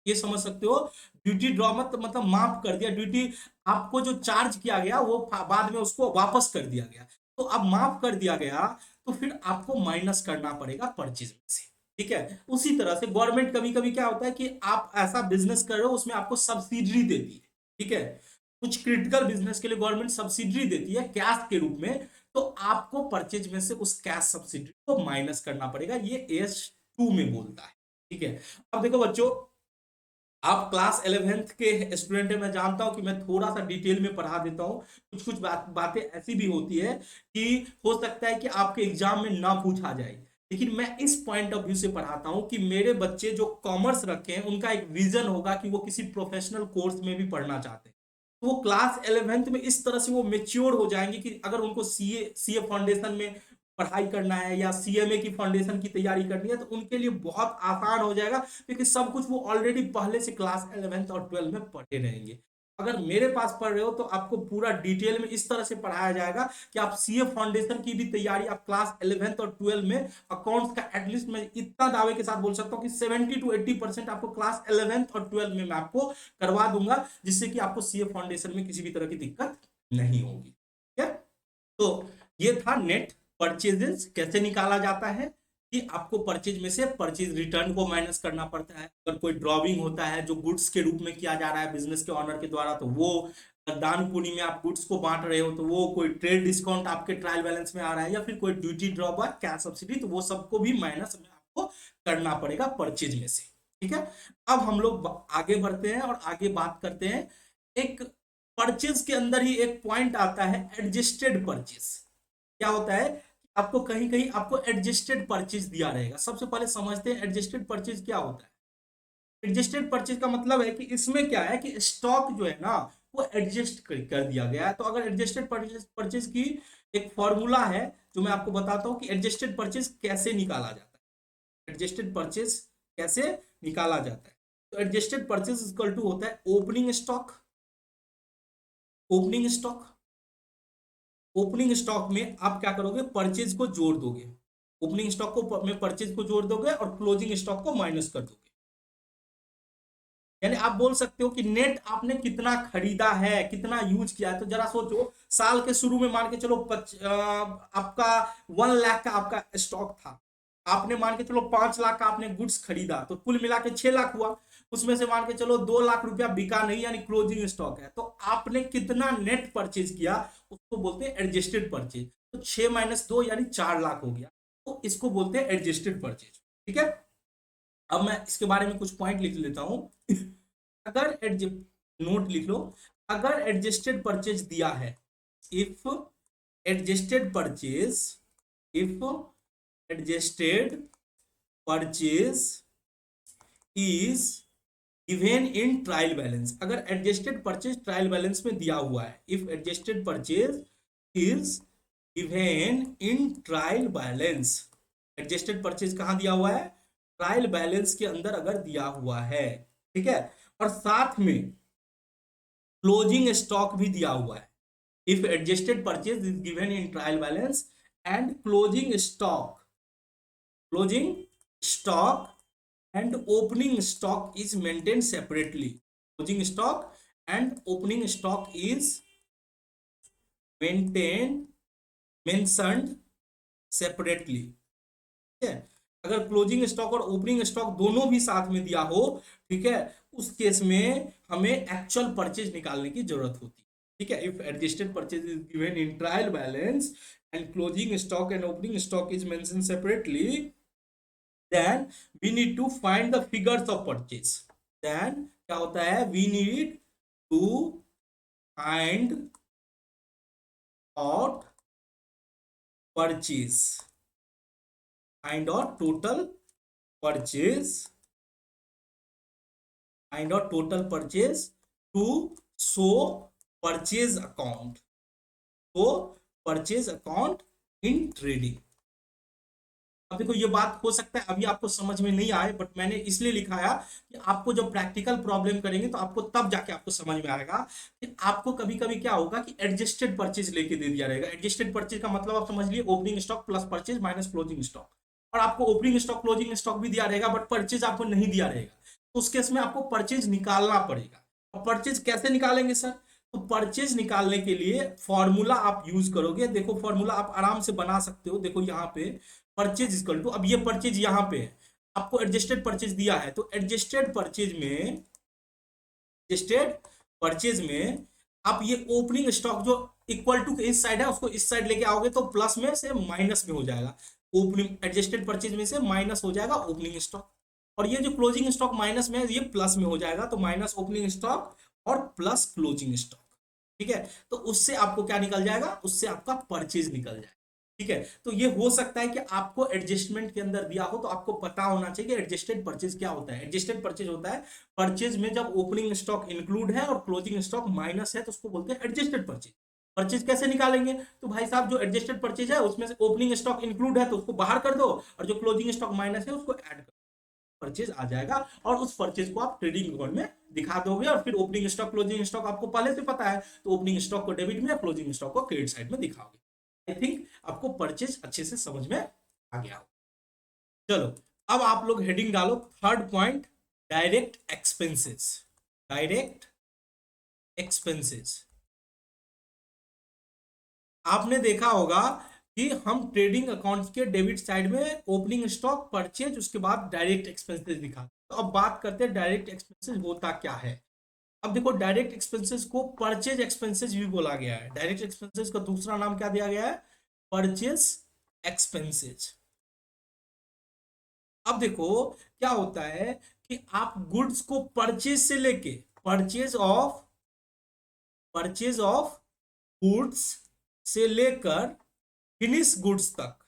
ये समझ सकते हो। ड्यूटी ड्रॉ मतलब माफ कर दिया, ड्यूटी आपको जो चार्ज किया गया वो बाद में उसको वापस कर दिया गया, तो अब माफ कर दिया गया, तो फिर आपको माइनस करना पड़ेगा परचेज में से। ठीक है। उसी तरह से गवर्नमेंट कभी कभी क्या होता है कि आप ऐसा बिजनेस कर रहे हो, उसमें आपको सब्सिडी देती है, ठीक है, कुछ क्रिटिकल बिजनेस के लिए गवर्नमेंट सब्सिडी देती है कैश के रूप में, तो आपको परचेज में से उस कैश सब्सिडी को माइनस करना पड़ेगा, ये AS2 में बोलता है। ठीक है, अब देखो बच्चों, आप क्लास 11th के स्टूडेंट है, मैं जानता हूं कि मैं थोड़ा सा डिटेल में पढ़ा देता हूं, कुछ कुछ बातें ऐसी भी होती है कि हो सकता है कि आपके एग्जाम में ना पूछा जाए, लेकिन मैं इस पॉइंट ऑफ व्यू से पढ़ाता हूं कि मेरे बच्चे जो कॉमर्स रखे हैं उनका एक विजन होगा कि वो किसी प्रोफेशनल कोर्स में भी पढ़ना चाहते हैं, तो वो क्लास 11th में इस तरह से वो मेच्योर हो जाएंगे कि अगर उनको सीए फाउंडेशन में पढ़ाई करना है या CMA की फाउंडेशन की तैयारी करनी है तो उनके लिए बहुत आसान हो जाएगा, क्योंकि सब कुछ वो ऑलरेडी पहले से क्लास 11th और 12 में पढ़े रहेंगे। अगर मेरे पास पढ़ रहे हो तो आपको पूरा डिटेल में इस तरह से पढ़ाया जाएगा कि आप CA फाउंडेशन की भी तैयारी आप क्लास 11th और 12 में अकाउंट्स का एटलीस्ट मैं इतना दावे के साथ बोल सकता हूं कि 70 to 80% आपको क्लास 11th और 12 में मैं आपको करवा दूंगा, जिससे कि आपको CA फाउंडेशन में किसी भी तरह की दिक्कत नहीं होगी। ठीक है, तो ये था नेट परचेजेस कैसे निकाला जाता है, कि आपको परचेज में से परचेज रिटर्न को माइनस करना पड़ता है, अगर कोई ड्रॉविंग होता है जो गुड्स के रूप में किया जा रहा है बिजनेस के ऑनर के द्वारा तो वो, दान पुनी में आप गुड्स को बांट रहे हो तो वो, कोई ट्रेड डिस्काउंट आपके ट्रायल बैलेंस में आ रहा है या फिर कोई ड्यूटी ड्रॉबैक कैश सब्सिडी, तो वो सबको भी माइनस में आपको करना पड़ेगा परचेज में से। ठीक है, अब हम लोग आगे बढ़ते हैं और आगे बात करते हैं, एक परचेज के अंदर ही एक पॉइंट आता है एडजस्टेड परचेज। क्या होता है, आपको कहीं कहीं आपको एडजस्टेड परचेज दिया रहेगा। सबसे पहले समझते हैं एडजस्टेड परचेज क्या होता है। एडजस्टेड परचेज का मतलब है कि इसमें क्या है कि स्टॉक जो है ना वो एडजस्ट कर दिया गया है। तो अगर एडजस्टेड परचेज की एक फॉर्मूला है जो मैं आपको बताता हूं कि एडजस्टेड परचेज कैसे निकाला जाता है। एडजस्टेड परचेज कैसे निकाला जाता है, तो एडजस्टेड परचेज इक्वल टू होता है opening stock. Opening stock, opening stock में आप क्या करोगे, परचेज को जोड़ दोगे, ओपनिंग स्टॉक को में परचेज को जोड़ दोगे और क्लोजिंग स्टॉक को माइनस कर दोगे। यानी आप बोल सकते हो कि नेट आपने कितना खरीदा है, कितना यूज किया है। तो जरा सोचो, साल के शुरू में मान के चलो आपका 1 लाख का आपका स्टॉक था, आपने मान के चलो 5 लाख का आपने गुड्स खरीदा, तो कुल मिला के 6 लाख हुआ। उसमें से मान के चलो 2 लाख रुपया बिका नहीं, यानी क्लोजिंग स्टॉक है। तो आपने कितना नेट परचेज किया उसको बोलते हैं एडजस्टेड परचेज। तो 6 माइनस 2 यानी 4 लाख हो गया, तो इसको बोलते हैं एडजस्टेड परचेज। ठीक है, अब मैं इसके बारे में कुछ पॉइंट लिख लेता हूं। अगर नोट लिख लो, अगर एडजस्टेड परचेज दिया है, if adjusted purchase, if adjusted purchase is given in trial balance, अगर एडजस्टेड परचेज ट्रायल बैलेंस में दिया हुआ है, if adjusted purchase is given in trial balance, adjusted purchase कहां दिया हुआ है, ट्रायल बैलेंस के अंदर अगर दिया हुआ है। ठीक है, और साथ में क्लोजिंग स्टॉक भी दिया हुआ है। If adjusted purchase is given in trial balance and closing stock, closing stock and opening stock is maintained separately, closing stock and opening stock is mentioned separately। ठीक है, अगर क्लोजिंग स्टॉक और opening stock दोनों भी साथ में दिया हो, ठीक है, उस केस में हमें एक्चुअल परचेज निकालने की जरूरत होती है। ठीक है, if adjusted purchase is given in trial balance and closing stock and opening stock is mentioned separately, then we need to find the figures of purchase। then क्या होता है, we need to find out purchase, find out total purchase, find out total purchase to show purchase account, so purchase account in trading। अब देखो, ये बात हो सकता है अभी आपको समझ में नहीं आए, बट मैंने इसलिए लिखाया कि आपको जब प्रैक्टिकल प्रॉब्लम करेंगे तो आपको तब जाके आपको समझ में आएगा कि आपको कभी कभी क्या होगा कि एडजस्टेड परचेज लेके दे दिया रहेगा। एडजस्टेड परचेज का मतलब आप समझ लिए opening stock plus purchase minus closing stock, और आपको ओपनिंग स्टॉक क्लोजिंग स्टॉक भी दिया रहेगा बट परचेज आपको नहीं दिया रहेगा। तो उस केस में आपको परचेज निकालना पड़ेगा। और परचेज कैसे निकालेंगे सर, तो परचेज निकालने के लिए फॉर्मूला आप यूज करोगे। देखो, फॉर्मूला आप आराम से बना सकते हो। देखो यहाँ पे परचेज इक्वल टू, अब ये परचेज यहाँ पे है, आपको एडजस्टेड परचेज दिया है, तो एडजस्टेड परचेज में आप ये ओपनिंग स्टॉक जो इक्वल टू इस साइड है उसको इस साइड लेके आओगे तो प्लस में से माइनस में हो जाएगा, ओपनिंग एडजस्टेड परचेज में से माइनस हो जाएगा ओपनिंग स्टॉक, और ये जो क्लोजिंग स्टॉक माइनस में है ये प्लस में हो जाएगा, तो माइनस ओपनिंग स्टॉक और प्लस क्लोजिंग स्टॉक। ठीक है, तो उससे आपको क्या निकल जाएगा, उससे आपका परचेज निकल जाएगा। ठीक है, तो ये हो सकता है कि आपको एडजस्टमेंट के अंदर दिया हो तो आपको पता होना चाहिए कि एडजस्टेड परचेज क्या होता है। एडजस्टेड परचेज होता है परचेज में जब ओपनिंग स्टॉक इंक्लूड है और क्लोजिंग स्टॉक माइनस है तो उसको बोलते हैं एडजस्टेड परचेज। परचेज कैसे निकालेंगे, तो भाई साहब जो एडजस्टेड परचेज है उसमें से ओपनिंग स्टॉक इंक्लूड है तो उसको बाहर कर दो, और जो क्लोजिंग स्टॉक माइनस है उसको ऐड कर, परचेज आ जाएगा, और उस परचेज को आप ट्रेडिंग अकाउंट में दिखा दोगे। और फिर ओपनिंग स्टॉक क्लोजिंग स्टॉक आपको पहले से पता है, तो ओपनिंग स्टॉक को डेबिट में, क्लोजिंग स्टॉक को क्रेडिट साइड में दिखाओगे। आई थिंक आपको परचेज अच्छे से समझ में आ गया हो। चलो, अब आप लोग हेडिंग डालो third point, direct expenses. Direct expenses, आपने देखा होगा कि हम ट्रेडिंग अकाउंट्स के डेबिट साइड में ओपनिंग स्टॉक, परचेज, उसके बाद डायरेक्ट एक्सपेंसेस दिखा। तो अब बात करते हैं डायरेक्ट एक्सपेंसेस होता क्या है। अब देखो, डायरेक्ट एक्सपेंसेस को परचेज एक्सपेंसेस भी बोला गया है। डायरेक्ट एक्सपेंसेस का दूसरा नाम क्या दिया गया है, परचेज एक्सपेंसेस। अब देखो क्या होता है कि आप गुड्स को परचेज से लेके, परचेज ऑफ गुड्स से लेकर फिनिश गुड्स तक,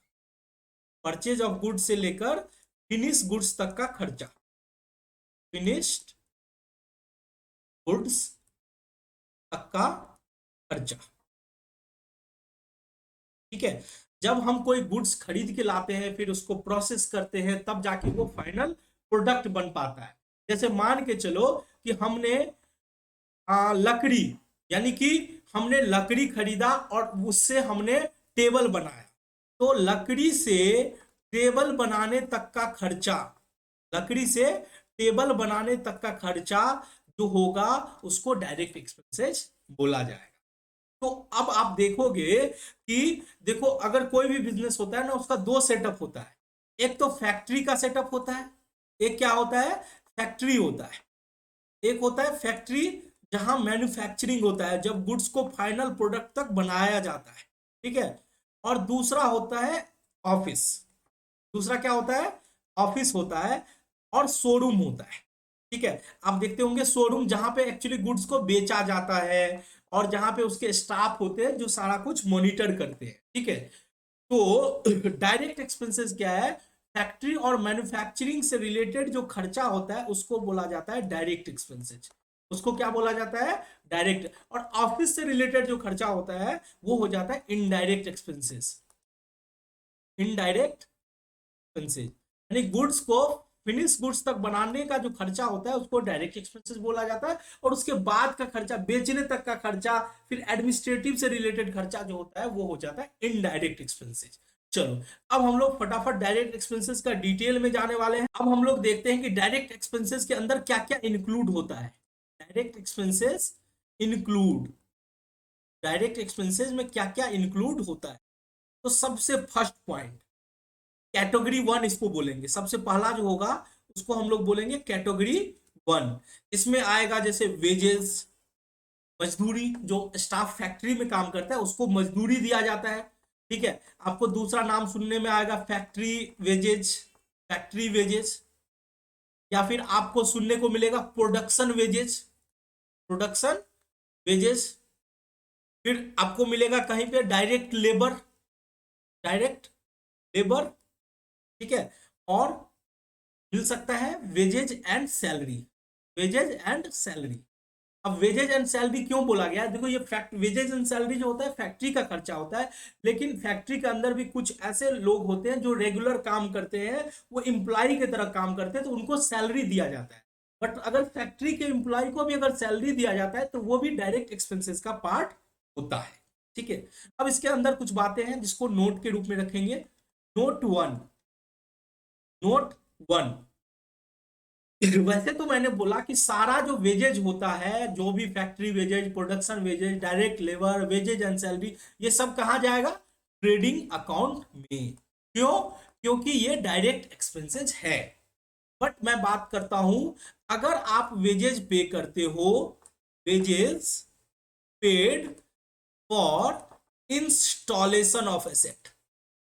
परचेज ऑफ गुड्स से लेकर फिनिश गुड्स तक का खर्चा, फिनिश्ड गुड्स तक का खर्चा। ठीक है, जब हम कोई गुड्स खरीद के लाते हैं फिर उसको प्रोसेस करते हैं तब जाके वो फाइनल प्रोडक्ट बन पाता है। जैसे मान के चलो कि हमने लकड़ी, यानी कि हमने लकड़ी खरीदा और उससे हमने टेबल बनाया, तो लकड़ी से टेबल बनाने तक का खर्चा, लकड़ी से टेबल बनाने तक का खर्चा जो होगा उसको डायरेक्ट एक्सपेंसेस बोला जाएगा। तो अब आप देखोगे कि देखो, अगर कोई भी बिजनेस होता है ना उसका दो सेटअप होता है, एक तो फैक्ट्री का सेटअप होता है, एक क्या होता है, फैक्ट्री होता है। एक होता है फैक्ट्री जहां मैन्युफैक्चरिंग होता है, जब गुड्स को फाइनल प्रोडक्ट तक बनाया जाता है। ठीक है, और दूसरा होता है ऑफिस। दूसरा क्या होता है, ऑफिस होता है, और शोरूम होता है। ठीक है, आप देखते होंगे शोरूम जहां पे एक्चुअली गुड्स को बेचा जाता है, और जहां पे उसके स्टाफ होते हैं जो सारा कुछ मॉनिटर करते हैं। ठीक है, तो डायरेक्ट एक्सपेंसेस क्या है, फैक्ट्री और मैन्युफैक्चरिंग से रिलेटेड जो खर्चा होता है उसको बोला जाता है डायरेक्ट एक्सपेंसेस। उसको क्या बोला जाता है, डायरेक्ट। और ऑफिस से रिलेटेड जो खर्चा होता है वो हो जाता है इनडायरेक्ट एक्सपेंसेस। इनडायरेक्ट एक्सपेंसेस यानी गुड्स को फिनिश गुड्स तक बनाने का जो खर्चा होता है उसको डायरेक्ट एक्सपेंसेस बोला जाता है, और उसके बाद का खर्चा, बेचने तक का खर्चा, फिर एडमिनिस्ट्रेटिव से रिलेटेड खर्चा जो होता है वो हो जाता है इनडायरेक्ट एक्सपेंसेस। चलो, अब हम लोग फटाफट डायरेक्ट एक्सपेंसेस का डिटेल में जाने वाले हैं। अब हम लोग देखते हैं कि डायरेक्ट एक्सपेंसेस के अंदर क्या क्या इंक्लूड होता है। Direct expenses include, direct expenses में क्या क्या इंक्लूड होता है। तो सबसे फर्स्ट पॉइंट, कैटेगरी वन इसको बोलेंगे। सबसे पहला जो होगा उसको हम लोग बोलेंगे कैटेगरी वन। इसमें आएगा जैसे वेजेस, मजदूरी, जो स्टाफ फैक्ट्री में काम करता है उसको मजदूरी दिया जाता है। ठीक है, आपको दूसरा नाम सुनने में आएगा फैक्ट्री वेजेज, फैक्ट्री वेजेस, या फिर आपको सुनने को मिलेगा प्रोडक्शन वेजेस, प्रोडक्शन वेजेस। फिर आपको मिलेगा कहीं पे डायरेक्ट लेबर, डायरेक्ट लेबर। ठीक है, और मिल सकता है wages and salary, wages and salary. अब वेजेज एंड सैलरी क्यों बोला गया है, देखो ये फैक्ट, वेजेज एंड सैलरी जो होता है फैक्ट्री का खर्चा होता है, लेकिन फैक्ट्री के अंदर भी कुछ ऐसे लोग होते हैं जो रेगुलर काम करते हैं, वो एम्प्लॉय की तरह काम करते हैं तो उनको सैलरी दिया जाता है। बट अगर फैक्ट्री के एम्प्लॉय को भी अगर सैलरी दिया जाता है तो वो भी डायरेक्ट एक्सपेंसेस का पार्ट होता है। ठीक है, अब इसके अंदर कुछ बातें हैं जिसको नोट के रूप में रखेंगे। नोट वन, नोट वन, वैसे तो मैंने बोला कि सारा जो वेजेज होता है, जो भी factory wages, production wages, direct labour, wages and salary, ये सब कहाँ जाएगा, ट्रेडिंग अकाउंट में। क्यों, क्योंकि ये डायरेक्ट एक्सपेंसेस है। बट मैं बात करता हूं, अगर आप वेजेज पे करते हो, wages paid for installation of asset.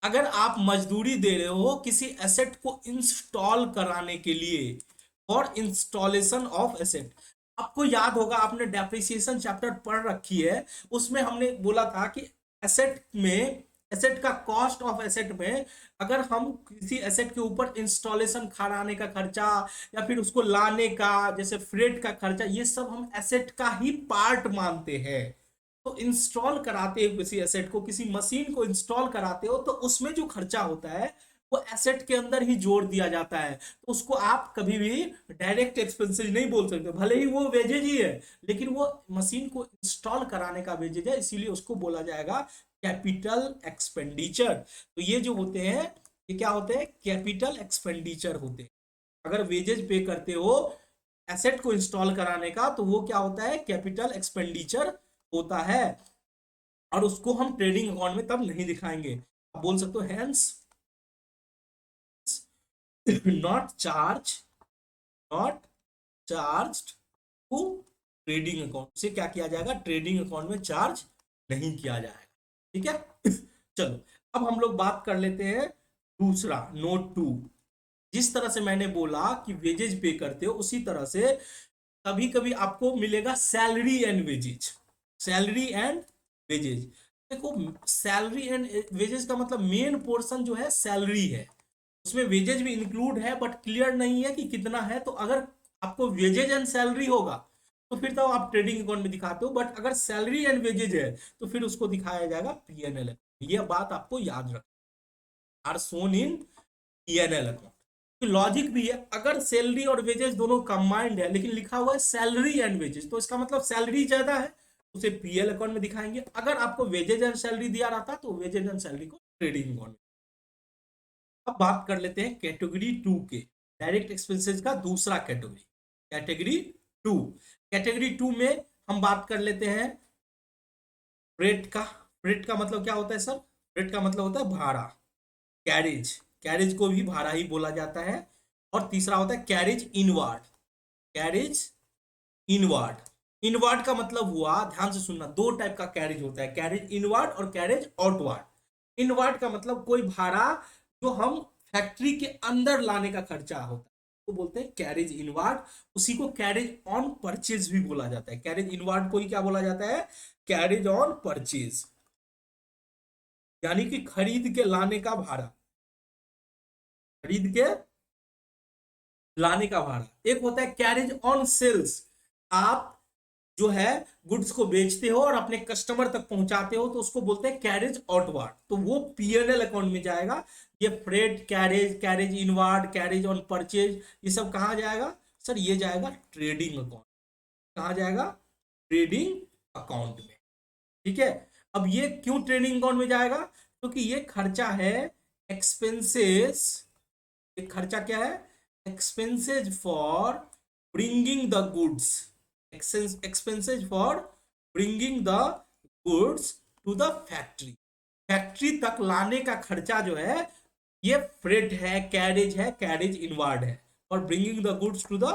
अगर आप मजदूरी दे रहे हो किसी एसेट को इंस्टॉल कराने के लिए, फॉर इंस्टॉलेशन ऑफ एसेट। आपको याद होगा, आपने डेप्रिसिएशन चैप्टर पढ़ रखी है, उसमें हमने बोला था कि एसेट में, एसेट का कॉस्ट ऑफ एसेट में, अगर हम किसी एसेट के ऊपर इंस्टॉलेशन कराने का खर्चा या फिर उसको लाने का, जैसे फ्रेट का खर्चा, ये सब हम एसेट का ही पार्ट मानते हैं। तो इंस्टॉल कराते हो किसी एसेट को, किसी मशीन को इंस्टॉल कराते हो, तो उसमें जो खर्चा होता है वो एसेट के अंदर ही जोड़ दिया जाता है। तो उसको आप कभी भी डायरेक्ट एक्सपेंसेस नहीं बोल सकते, भले ही वो वेजेज ही है, लेकिन वो मशीन को इंस्टॉल कराने का वेजेज है, इसीलिए उसको बोला जाएगा कैपिटल एक्सपेंडिचर। तो ये जो होते हैं, ये क्या होते हैं? कैपिटल एक्सपेंडिचर होते हैं। अगर वेजेज पे करते हो एसेट को इंस्टॉल कराने का, तो वो क्या होता है? कैपिटल एक्सपेंडिचर होता है, और उसको हम ट्रेडिंग अकाउंट में तब नहीं दिखाएंगे। आप बोल सकते हो hence not charge, not charge to trading account. से क्या किया जाएगा? ट्रेडिंग अकाउंट में चार्ज नहीं किया जाएगा। ठीक है। चलो अब हम लोग बात कर लेते हैं दूसरा, नोट 2। जिस तरह से मैंने बोला कि वेजेज पे करते हो, उसी तरह से कभी कभी आपको मिलेगा salary and wages. Salary and wages, देखो सैलरी एंड वेजेज का मतलब मेन पोर्शन जो है सैलरी है, उसमें वेजेज भी इंक्लूड है, बट क्लियर नहीं है कि कितना है। तो अगर आपको वेजेज एंड सैलरी होगा तो फिर तो आप ट्रेडिंग अकाउंट में दिखाते हो, बट अगर सैलरी एंड वेजेज है तो फिर उसको दिखाया जाएगा पीएनएल। ये बात आपको याद रखना, are shown in PNL account. Logic भी है, अगर सैलरी और वेजेस दोनों कंबाइंड है लेकिन लिखा हुआ है सैलरी एंड वेजेस, तो इसका मतलब सैलरी ज्यादा है, उसे पीएल अकाउंट में दिखाएंगे। अगर आपको वेजेज एंड सैलरी दिया रहता तो वेजेज एंड सैलरी को ट्रेडिंग अकाउंट में। अब बात कर लेते हैं कैटेगरी 2 के, डायरेक्ट एक्सपेंसेस का दूसरा कैटेगरी, कैटेगरी 2। कैटेगरी 2 में हम बात कर लेते हैं फ्रेट का। फ्रेट का मतलब क्या होता है सर? फ्रेट का मतलब होता है भाड़ा, कैरेज। कैरेज को भी भाड़ा ही बोला जाता है। और तीसरा होता है carriage inward. Carriage inward, inward का मतलब हुआ, ध्यान से सुनना, दो टाइप का कैरेज होता है, कैरेज इनवार्ड और कैरेज आउटवार्ड। इनवार्ड का मतलब कोई भाड़ा जो हम फैक्ट्री के अंदर लाने का खर्चा होता है, तो बोलते हैं कैरेज इनवार्ड। उसी को कैरेज ऑन परचेज भी बोला जाता है। कैरेज इनवार्ड को ही क्या बोला जाता है? कैरेज ऑन परचेज, यानी कि खरीद के लाने का भाड़ा, खरीद के लाने का भाड़ा। एक होता है कैरेज ऑन सेल्स, आप जो है गुड्स को बेचते हो और अपने कस्टमर तक पहुंचाते हो, तो उसको बोलते हैं कैरेज आउटवार्ड, तो वो पीएनएल अकाउंट में जाएगा। ये freight, carriage, carriage inward, carriage on purchase, ये सब कहां जाएगा सर? ये जाएगा ट्रेडिंग अकाउंट। कहां जाएगा? ट्रेडिंग अकाउंट में। ठीक है। अब ये क्यों ट्रेडिंग अकाउंट में जाएगा? क्योंकि ये खर्चा है एक्सपेंसेस। ये खर्चा क्या है? Expenses for bringing the goods, expenses for bringing the goods to the factory. Factory तक लाने का खर्चा जो है ये फ्रेट है, कैरेज है, कैरेज इनवार्ड है, और bringing the goods to the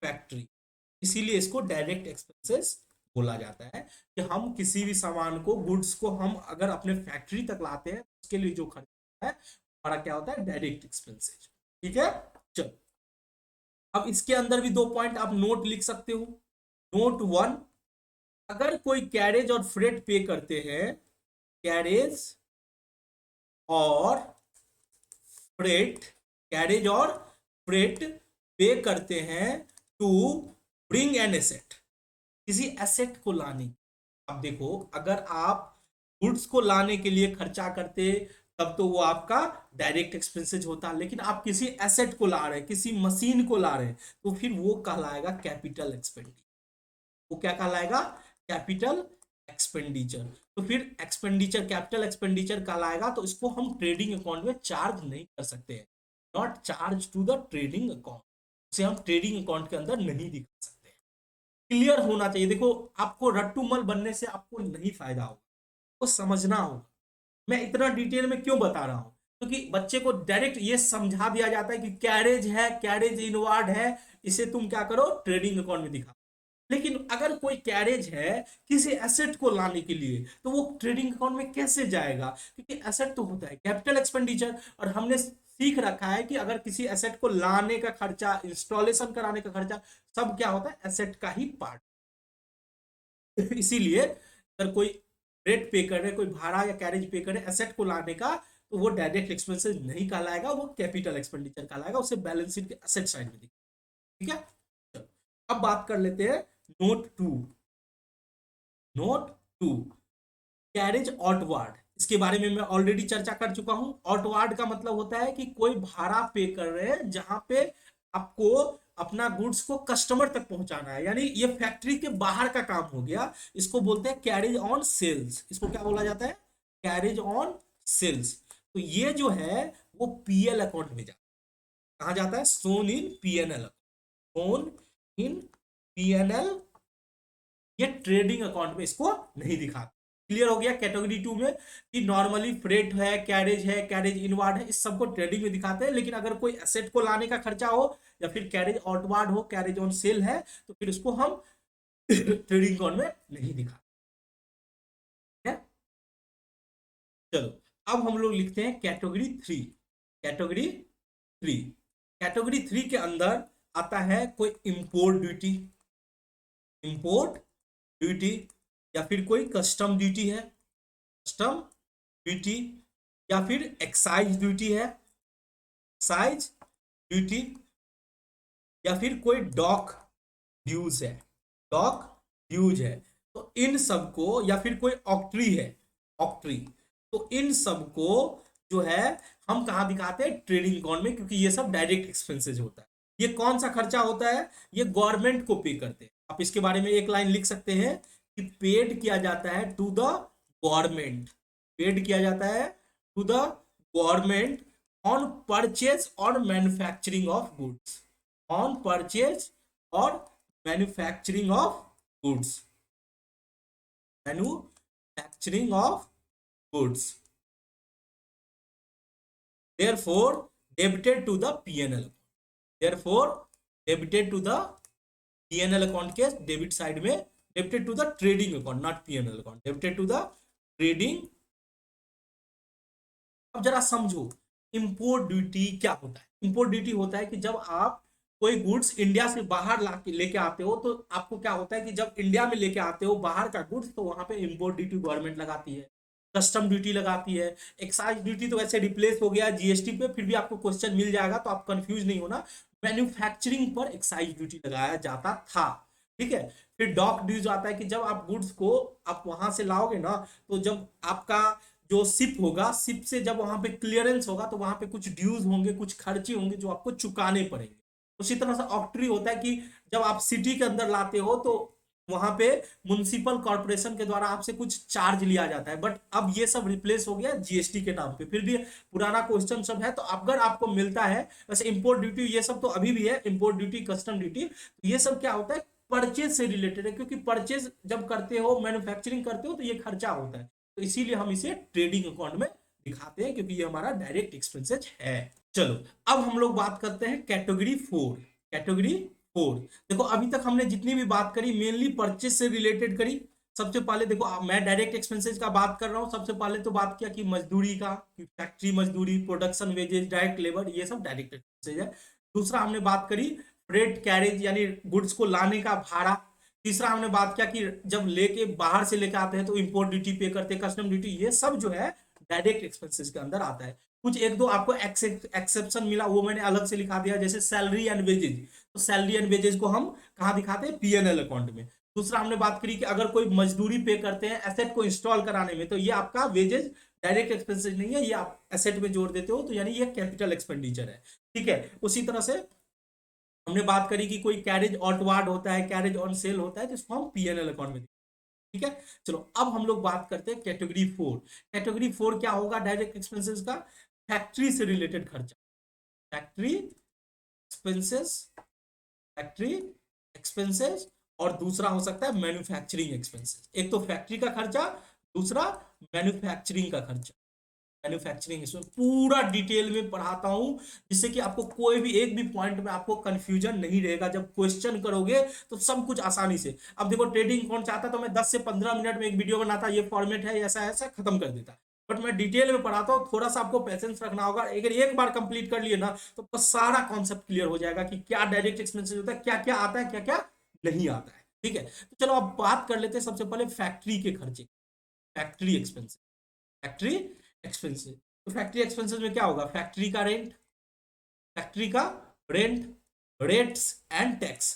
factory, इसीलिए इसको डायरेक्ट एक्सपेंसेस बोला जाता है। कि हम किसी भी सामान को, गुड्स को हम अगर अपने फैक्ट्री तक लाते हैं, उसके लिए जो खर्चा है हमारा क्या होता है? Direct expenses. ठीक है। चलो अब इसके अंदर भी दो पॉइंट आप नोट लिख सकते हो। नोट 1, अगर कोई कैरेज और फ्रेट पे करते हैं, कैरेज और फ्रेट, कैरेज और फ्रेट पे करते हैं टू ब्रिंग एन एसेट, किसी एसेट को लाने। अब देखो, अगर आप गुड्स को लाने के लिए खर्चा करते तब तो वो आपका डायरेक्ट एक्सपेंसेज होता, लेकिन आप किसी एसेट को ला रहे हैं, किसी मशीन को ला रहे हैं, तो फिर वो कहलाएगा कैपिटल एक्सपेंडिचर। वो क्या कहलाएगा? Capital expenditure. तो फिर एक्सपेंडिचर कैपिटल एक्सपेंडिचर कहलाएगा, तो इसको हम ट्रेडिंग अकाउंट में चार्ज नहीं कर सकते हैं। Not charge to the trading account, उसे हम ट्रेडिंग अकाउंट के अंदर नहीं दिखा सकते। क्लियर होना चाहिए। देखो, आपको रट्टूमल बनने से आपको नहीं फायदा होगा, को समझना होगा। मैं इतना डिटेल में क्यों बता रहा हूं? क्योंकि बच्चे को डायरेक्ट ये समझा दिया जाता है कि कैरेज है, कैरेज इनवार्ड है, इसे तुम क्या करो? ट्रेडिंग अकाउंट में दिखा। लेकिन अगर कोई कैरेज है किसी एसेट को लाने के लिए, तो वो ट्रेडिंग अकाउंट में कैसे जाएगा? क्योंकि एसेट तो होता है कैपिटल एक्सपेंडिचर, और हमने सीख रखा है कि अगर किसी एसेट को लाने का खर्चा, इंस्टॉलेशन कराने का खर्चा, सब क्या होता है, एसेट का ही पार्ट। इसीलिए अगर कोई रेट पे करे, कोई भाड़ा या कैरेज पे करे एसेट को लाने का, तो वो डायरेक्ट एक्सपेंसेस नहीं कहलाएगा, वो कैपिटल एक्सपेंडिचर कहलाएगा, उसे बैलेंस शीट के एसेट साइड में दिखेगा। ठीक है, चलो अब बात कर लेते हैं note two. Note two, carriage outward, इसके बारे में मैं ऑलरेडी चर्चा कर चुका हूं। आउटवार्ड का मतलब होता है कि कोई भाड़ा पे कर रहे हैं जहां पे आपको अपना गुड्स को कस्टमर तक पहुंचाना है, यानी ये फैक्ट्री के बाहर का काम हो गया। इसको बोलते हैं कैरेज ऑन सेल्स। इसको क्या बोला जाता है? Carriage on sales. तो ये जो है वो पीएल अकाउंट में जाता है। कहां जाता है? सोन in PNL, Son in PNL. ये ट्रेडिंग अकाउंट में इसको नहीं दिखाता। क्लियर हो गया कैटेगरी टू में कि नॉर्मली फ्रेट है, कैरेज है, कैरेज इनवार्ड है, इस सबको ट्रेडिंग में दिखाते हैं। लेकिन अगर कोई एसेट को लाने का खर्चा हो या फिर कैरेज आउटवार्ड हो, कैरेज ऑन सेल है, तो फिर उसको हम ट्रेडिंग अकाउंट में नहीं दिखाते हैं। चलो अब हम लोग लिखते हैं category three. Category three, category three के अंदर आता है कोई इंपोर्ट ड्यूटी, इंपोर्ट ड्यूटी, या फिर कोई कस्टम ड्यूटी है, कस्टम ड्यूटी, या फिर एक्साइज ड्यूटी है, एक्साइज ड्यूटी, या फिर कोई डॉक ड्यूज है, डॉक ड्यूज है। तो इन सबको, या फिर कोई ऑक्ट्री है, ऑक्ट्री, तो इन सबको जो है हम कहाँ दिखाते हैं? ट्रेडिंग अकाउंट में, क्योंकि ये सब डायरेक्ट एक्सपेंसेज होता है। ये कौन सा खर्चा होता है? ये गवर्नमेंट को पे करते हैं। आप इसके बारे में एक लाइन लिख सकते हैं कि पेड किया जाता है टू द गवर्नमेंट, पेड किया जाता है to the government on purchase और manufacturing of goods, on purchase और manufacturing of goods, manufacturing of goods, therefore debited to the PNL, therefore debited to the PNL account के debit side में, debited to the trading account, not PNL account, debited to the trading. अब जरा समझो import duty क्या होता है। Import duty होता है कि जब आप कोई गुड्स इंडिया से बाहर लेके आते हो, तो आपको क्या होता है कि जब इंडिया में लेके आते हो बाहर का गुड्स, तो वहां पे इंपोर्ट ड्यूटी गवर्नमेंट लगाती है, कस्टम ड्यूटी लगाती है। एक्साइज ड्यूटी तो वैसे रिप्लेस हो गया जीएसटी पे, फिर भी आपको क्वेश्चन मिल जाएगा, तो आप कंफ्यूज नहीं होना। मैन्युफैक्चरिंग पर एक्साइज ड्यूटी लगाया जाता था, ठीक है। फिर डॉक ड्यूज आता है कि जब आप गुड्स को आप वहां से लाओगे ना, तो जब आपका जो शिप होगा, शिप से जब वहां पे क्लियरेंस होगा, तो वहां पे कुछ ड्यूज होंगे, कुछ खर्चे होंगे जो आपको चुकाने पड़ेंगे। उसी तरह से ऑक्ट्री होता है कि जब आप सिटी के अंदर लाते हो, तो वहां पे म्युनिसिपल कॉर्पोरेशन के द्वारा आपसे कुछ चार्ज लिया जाता है। बट अब ये सब रिप्लेस हो गया जीएसटी के नाम पे। फिर भी पुराना क्वेश्चन सब है, तो अगर आपको मिलता है, वैसे इंपोर्ट ड्यूटी ये सब तो अभी भी है, इंपोर्ट ड्यूटी, कस्टम ड्यूटी, ये सब क्या होता है? परचेज से रिलेटेड है, क्योंकि परचेज जब करते हो, मैन्युफैक्चरिंग करते हो, तो ये खर्चा होता है। तो इसीलिए हम इसे ट्रेडिंग अकाउंट में दिखाते हैं, क्योंकि ये हमारा डायरेक्ट एक्सपेंसेज है। चलो अब हम लोग बात करते हैं कैटेगरी फोर। कैटेगरी फोर, देखो अभी तक हमने जितनी भी बात करी मेनली परचेज से रिलेटेड करी। सबसे पहले देखो, मैं डायरेक्ट एक्सपेंसेज का बात कर रहा हूं। सबसे पहले तो बात किया कि मजदूरी का, कि फैक्ट्री मजदूरी, प्रोडक्शन वेजेस, डायरेक्ट लेबर, ये सब डायरेक्ट एक्सपेंसेज है। दूसरा हमने बात करी फ्रेट कैरेज, यानी गुड्स को लाने का भाड़ा। तीसरा हमने बात किया कि जब लेके बाहर से लेके आते हैं तो इंपोर्ट ड्यूटी पे करते हैं, कस्टम ड्यूटी, ये सब जो है डायरेक्ट एक्सपेंसेस के अंदर आता है। कुछ एक दो आपको एक्सेप्शन मिला, वो मैंने अलग से लिखा दिया, जैसे सैलरी एंड वेजेज। तो सैलरी एंड वेजेज को हम कहाँ दिखाते हैं? पीएनएल अकाउंट में। दूसरा हमने बात करी कि अगर कोई मजदूरी पे करते हैं एसेट को इंस्टॉल कराने में, तो ये आपका वेजेज डायरेक्ट एक्सपेंसेस नहीं है, ये आप एसेट में जोड़ देते हो, तो यानी ये कैपिटल एक्सपेंडिचर है, ठीक है। उसी तरह से हमने बात करी कि कोई कैरेज आउटवार्ड होता है, कैरेज ऑन सेल होता है, तो इसको हम पीएनएल अकाउंट में, ठीक है। चलो अब हम लोग बात करते हैं कैटेगरी फोर। कैटेगरी फोर क्या होगा डायरेक्ट एक्सपेंसेस का? फैक्ट्री से रिलेटेड खर्चा, फैक्ट्री एक्सपेंसेस, फैक्ट्री एक्सपेंसेस, और दूसरा हो सकता है मैन्युफैक्चरिंग एक्सपेंसेस। एक तो फैक्ट्री का खर्चा, दूसरा मैन्युफैक्चरिंग का खर्चा, मैन्युफैक्चरिंग इसमें पूरा डिटेल में पढ़ाता हूं, जिससे कि आपको कोई भी एक भी पॉइंट में आपको कंफ्यूजन नहीं रहेगा। जब क्वेश्चन करोगे तो सब कुछ आसानी से। अब देखो ट्रेडिंग कौन चाहता, तो मैं 10 से 15 मिनट में एक वीडियो बनाता, ये फॉर्मेट है, ऐसा ऐसा खत्म कर देता। बट मैं डिटेल में पढ़ाता हूँ, थोड़ा सा आपको पेशेंस रखना होगा। अगर एक बार कंप्लीट कर लिए ना, तो आपको सारा कॉन्सेप्ट क्लियर हो जाएगा कि क्या डायरेक्ट एक्सपेंसेस होता है, क्या क्या आता है, क्या क्या नहीं आता है। ठीक है, तो चलो अब बात कर लेते हैं सबसे पहले फैक्ट्री के खर्चे, फैक्ट्री एक्सपेंसेस। फैक्ट्री एक्सपेंसेस, तो फैक्ट्री एक्सपेंसेस में क्या होगा, फैक्ट्री का रेंट, फैक्ट्री का रेंट, रेट्स एंड टैक्स।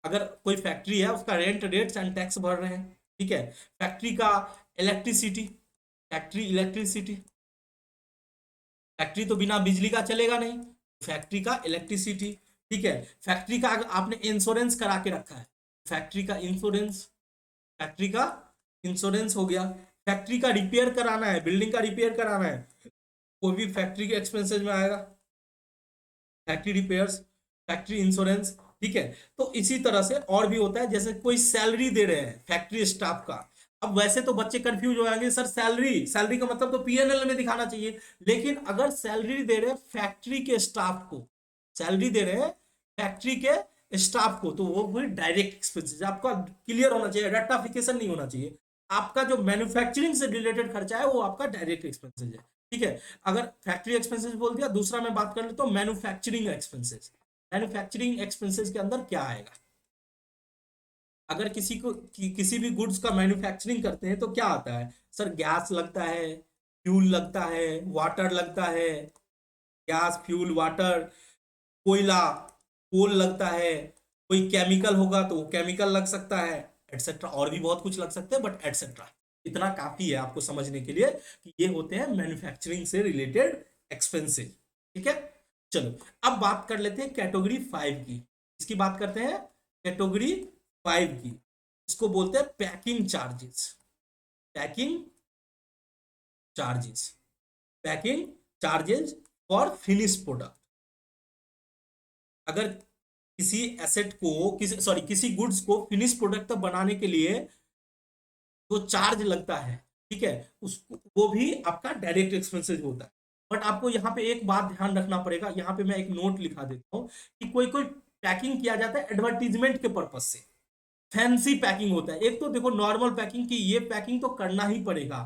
अगर कोई फैक्ट्री है उसका रेंट, रेट्स एंड टैक्स भर रहे हैं। ठीक है, फैक्ट्री का इलेक्ट्रिसिटी, फैक्ट्री इलेक्ट्रिसिटी, फैक्ट्री तो बिना बिजली का चलेगा नहीं, फैक्ट्री का इलेक्ट्रिसिटी। ठीक है, फैक्ट्री का अगर आपने इंश्योरेंस करा के रखा है, फैक्ट्री का इंश्योरेंस, फैक्ट्री का इंश्योरेंस हो गया। फैक्ट्री का रिपेयर कराना है, बिल्डिंग का रिपेयर कराना है, वो भी फैक्ट्री के एक्सपेंसेस में आएगा, फैक्ट्री रिपेयर्स, फैक्ट्री इंश्योरेंस। ठीक है, तो इसी तरह से और भी होता है, जैसे कोई सैलरी दे रहे हैं फैक्ट्री स्टाफ का। अब वैसे तो बच्चे कंफ्यूज हो जाएंगे, सर सैलरी, सैलरी का मतलब तो पीएनएल में दिखाना चाहिए। लेकिन अगर सैलरी दे रहे हैं फैक्ट्री के स्टाफ को, सैलरी दे रहे हैं फैक्ट्री के स्टाफ को, तो वो भी डायरेक्ट एक्सपेंसेस। आपका क्लियर होना चाहिए, रट्टाफिकेशन नहीं होना चाहिए। आपका जो मैन्युफैक्चरिंग से रिलेटेड खर्चा है वो आपका डायरेक्ट एक्सपेंसेस है। ठीक है, अगर फैक्ट्री एक्सपेंसेस बोल दिया, दूसरा मैं बात कर लेता हूँ मैन्युफैक्चरिंग एक्सपेंसेस। मैन्युफैक्चरिंग एक्सपेंसेस के अंदर क्या आएगा, अगर किसी को किसी भी गुड्स का मैन्युफैक्चरिंग करते हैं तो क्या आता है, सर गैस लगता है, फ्यूल लगता है, वाटर लगता है, गैस फ्यूल वाटर, कोयला, कोल लगता है, कोई केमिकल होगा तो वो केमिकल लग सकता है, एटसेट्रा। और भी बहुत कुछ लग सकते हैं, बट एटसेट्रा इतना काफी है आपको समझने के लिए कि ये होते हैं मैन्युफैक्चरिंग से रिलेटेड एक्सपेंसेस। ठीक है, चलो अब बात कर लेते हैं कैटेगरी 5 की। इसकी बात करते हैं कैटेगरी 5 की। इसको बोलते हैं packing charges, packing charges, packing charges for finish product. अगर किसी एसेट को, किसी गुड्स को फिनिश प्रोडक्ट तक बनाने के लिए जो चार्ज लगता है, ठीक है, उसको वो भी आपका डायरेक्ट एक्सपेंसेस होता है। बट आपको यहाँ पे एक बात ध्यान रखना पड़ेगा, यहाँ पे मैं एक नोट लिखा देता हूँ कि कोई कोई पैकिंग किया जाता है एडवर्टीजमेंट के पर्पज से, फैंसी पैकिंग होता है। एक तो देखो नॉर्मल पैकिंग की, ये पैकिंग तो करना ही पड़ेगा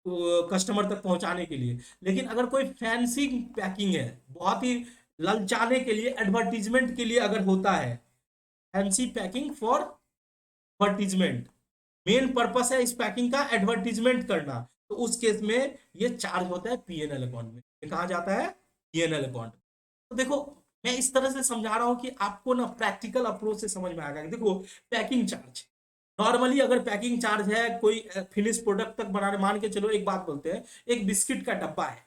कस्टमर तक पहुंचाने के लिए। लेकिन अगर कोई फैंसी पैकिंग है, बहुत ही ललचाने के लिए, एडवर्टीजमेंट के लिए अगर होता है, fancy packing for advertisement, main purpose है इस पैकिंग का एडवर्टीजमेंट करना, तो उस केस में ये चार्ज होता है पीएनएल अकाउंट में। ये कहा जाता है पीएनएल अकाउंट। तो देखो मैं इस तरह से समझा रहा हूं कि आपको ना प्रैक्टिकल अप्रोच से समझ में आएगा। देखो पैकिंग चार्ज, नॉर्मली अगर पैकिंग चार्ज है कोई फिनिश प्रोडक्ट तक बनाने, मान के चलो एक बात बोलते हैं, एक बिस्किट का डब्बा है,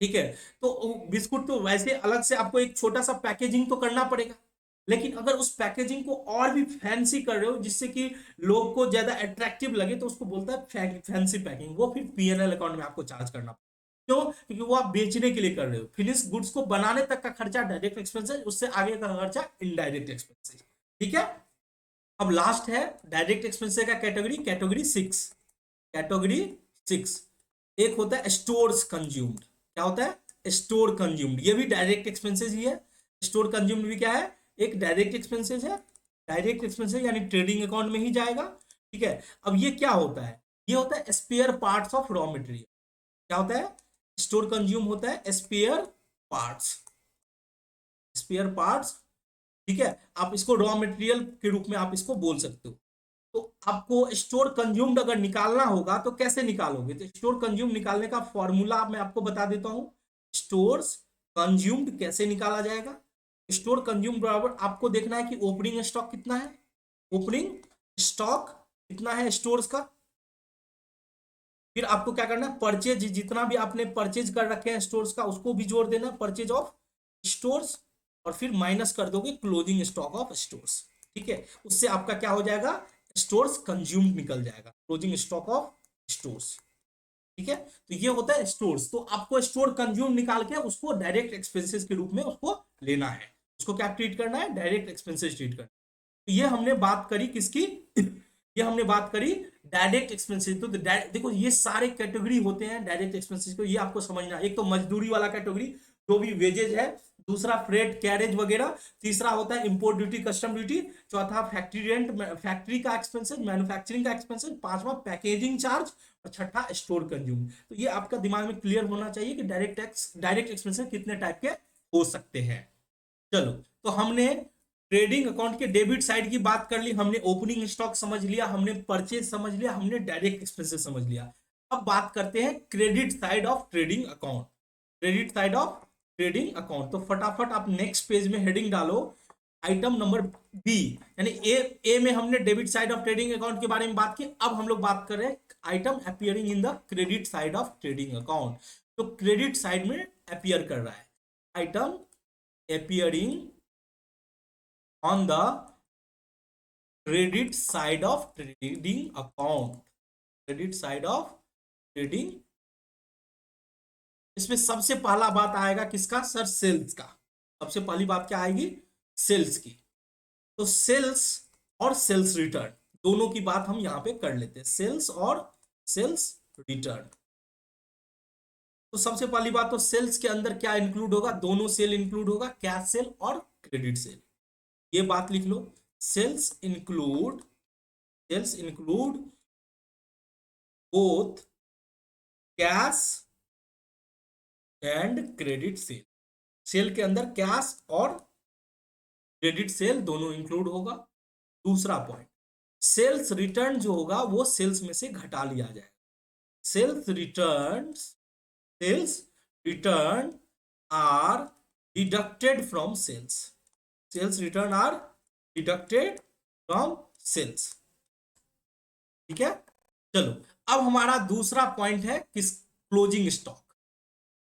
ठीक है, तो बिस्कुट तो वैसे अलग से आपको एक छोटा सा पैकेजिंग तो करना पड़ेगा। लेकिन अगर उस पैकेजिंग को और भी फैंसी कर रहे हो जिससे कि लोग को ज्यादा अट्रैक्टिव लगे, तो उसको बोलता है फैंसी पैकिंग। वो फिर पीएनएल अकाउंट में आपको चार्ज करना पड़ेगा। क्यों, क्योंकि वो आप बेचने के लिए कर रहे हो। फिनिश गुड्स को बनाने तक का खर्चा डायरेक्ट एक्सपेंसेस, उससे आगे का खर्चा इनडायरेक्ट एक्सपेंसेस। ठीक है, अब लास्ट है डायरेक्ट एक्सपेंसेस का कैटेगरी, कैटेगरी 6। कैटेगरी 6 एक होता है स्टोर्स कंज्यूम्ड। क्या होता है, स्टोर कंज्यूम्ड, ये भी डायरेक्ट एक्सपेंसेस ही है। स्टोर कंज्यूम्ड भी क्या है, एक डायरेक्ट एक्सपेंसेस है। डायरेक्ट एक्सपेंसेस यानी ट्रेडिंग अकाउंट में ही जाएगा। ठीक है, अब ये क्या होता है, ये होता है spare parts of raw material. क्या होता है, स्टोर कंज्यूम होता है स्पेयर पार्ट्स, स्पेयर पार्ट्स। ठीक है, आप इसको रॉ मटेरियल के रूप में आप इसको बोल सकते हो। तो आपको स्टोर कंज्यूम्ड अगर निकालना होगा तो कैसे निकालोगे, तो स्टोर कंज्यूम निकालने का फॉर्मूला मैं आपको बता देता हूं। स्टोर्स कंज्यूम्ड कैसे निकाला जाएगा, स्टोर कंज्यूम बराबर आपको देखना है कि ओपनिंग स्टॉक कितना है, ओपनिंग स्टॉक कितना है स्टोर्स का। फिर आपको क्या करना है, परचेज, जितना भी आपने परचेज कर रखे हैं स्टोर्स का उसको भी जोड़ देना, परचेज ऑफ स्टोर्स, और फिर माइनस कर दोगे क्लोजिंग स्टॉक ऑफ स्टोर्स। ठीक है, उससे आपका क्या हो जाएगा, स्टोर्स कंज्यूम्ड निकल जाएगा, क्लोजिंग स्टॉक ऑफ स्टोर्स। ठीक है, तो ये होता है स्टोर्स। तो आपको स्टोर कंज्यूम निकाल के उसको डायरेक्ट एक्सपेंसेस के रूप में उसको लेना है, उसको क्या ट्रीट करना है, डायरेक्ट एक्सपेंसेस ट्रीट करना है। तो ये हमने बात करी किसकी ये हमने बात करी डायरेक्ट एक्सपेंसेस, तो देखो ये सारे कैटेगरी होते हैं डायरेक्ट एक्सपेंसेस को, ये आपको समझना है। एक तो मजदूरी वाला कैटेगरी, जो भी वेजेज है, दूसरा फ्रेट कैरेज वगैरह, तीसरा होता है इंपोर्ट ड्यूटी कस्टम ड्यूटी, चौथा फैक्ट्री रेंट फैक्ट्री का एक्सपेंसेस मैन्युफैक्चरिंग का एक्सपेंसेस, पांचवा पैकेजिंग चार्ज, और छठा स्टोर कंज्यूम। तो ये आपका दिमाग में क्लियर होना चाहिए कि डायरेक्ट एक्सपेंसेस कितने टाइप के हो सकते हैं। चलो, तो हमने ट्रेडिंग अकाउंट के डेबिट साइड की बात कर ली, हमने ओपनिंग स्टॉक समझ लिया, हमने परचेज समझ लिया, हमने डायरेक्ट एक्सपेंसेस समझ लिया। अब बात करते हैं credit side of trading account. Credit side of trading account, तो फटाफट आप नेक्स्ट पेज में हेडिंग डालो, आइटम नंबर बी, यानी ए में हमने debit side of trading account के बारे में बात की। अब हम लोग बात कर रहे हैं item appearing in the credit side of trading account. तो क्रेडिट साइड में अपियर कर रहा है item appearing on the credit side of trading account, credit side of trading। इसमें सबसे पहला बात आएगा किसका सर? सेल्स का। सबसे पहली बात क्या आएगी? सेल्स की। तो सेल्स और सेल्स रिटर्न दोनों की बात हम यहां पे कर लेते हैं, सेल्स और सेल्स रिटर्न। तो सबसे पहली बात, तो सेल्स के अंदर क्या इंक्लूड होगा? दोनों सेल इंक्लूड होगा, कैश सेल और क्रेडिट सेल। ये बात लिख लो, sales include both cash and credit sale. Sale के अंदर कैश और क्रेडिट सेल दोनों इंक्लूड होगा। दूसरा पॉइंट, सेल्स रिटर्न जो होगा वो सेल्स में से घटा लिया जाएगा। Sales return are deducted from sales. Sales return are deducted from sales. ठीक है, चलो अब हमारा दूसरा पॉइंट है किस? Closing stock.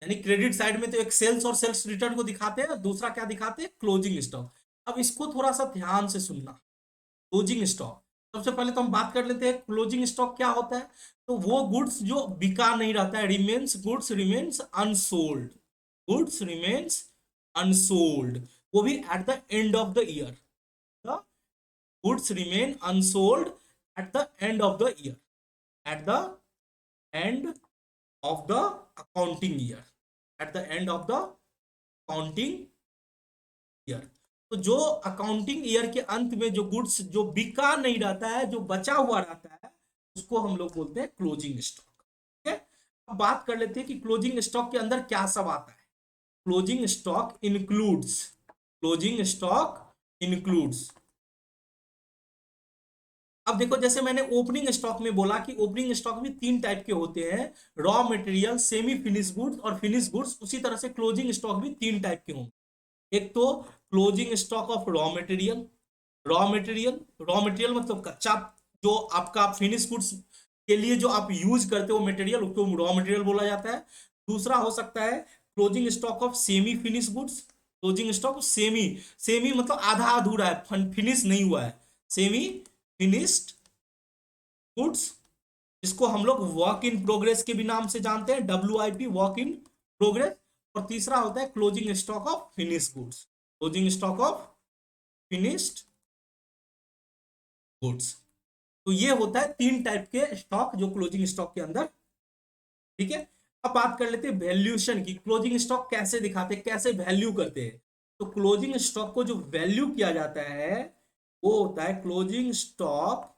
यानी क्रेडिट साइड में तो एक सेल्स और सेल्स रिटर्न को दिखाते हैं, दूसरा क्या दिखाते हैं? Closing stock. अब इसको थोड़ा सा ध्यान से सुनना। क्लोजिंग स्टॉक, सबसे पहले तो हम बात कर लेते हैं क्लोजिंग स्टॉक क्या होता है। तो वो गुड्स जो बिका नहीं रहता है, goods remains unsold, goods remains unsold, वो भी at the end of the year. Goods remain unsold at the end of the year, at the end of the accounting year, at the end of the accounting year. तो जो accounting year के अंत में जो goods जो बिका नहीं रहता है, जो बचा हुआ रहता है, उसको हम लोग बोलते हैं क्लोजिंग स्टॉक। ठीक है, अब बात कर लेते हैं कि क्लोजिंग स्टॉक के अंदर क्या सब आता है। क्लोजिंग स्टॉक इंक्लूड्स, अब देखो जैसे मैंने ओपनिंग स्टॉक में बोला कि ओपनिंग स्टॉक में 3 टाइप के होते हैं, raw material, semi finish goods और फिनिश गुड्स। उसी तरह से क्लोजिंग स्टॉक भी 3 टाइप के होंगे। एक तो closing stock of raw material, raw material मतलब कच्चा, जो आपका फिनिश गुड्स के लिए जो आप यूज करते हो मटेरियल, उसको रॉ मटेरियल बोला जाता है। दूसरा हो सकता है closing stock of semi finish goods. Closing stock semi मतलब आधा अधूरा है, फिनिश नहीं हुआ है, सेमी फिनिश्ड गुड्स, इसको हम लोग वर्क इन प्रोग्रेस के भी नाम से जानते हैं, WIP, वर्क इन प्रोग्रेस। और तीसरा होता है closing stock of finish goods, closing stock of finished goods. तो ये होता है 3 टाइप के स्टॉक जो क्लोजिंग स्टॉक के अंदर। ठीक है, अब बात कर लेते हैं वैल्यूएशन की। क्लोजिंग स्टॉक कैसे दिखाते हैं, कैसे वैल्यू करते हैं? तो क्लोजिंग स्टॉक को जो वैल्यू किया जाता है वो होता है क्लोजिंग स्टॉक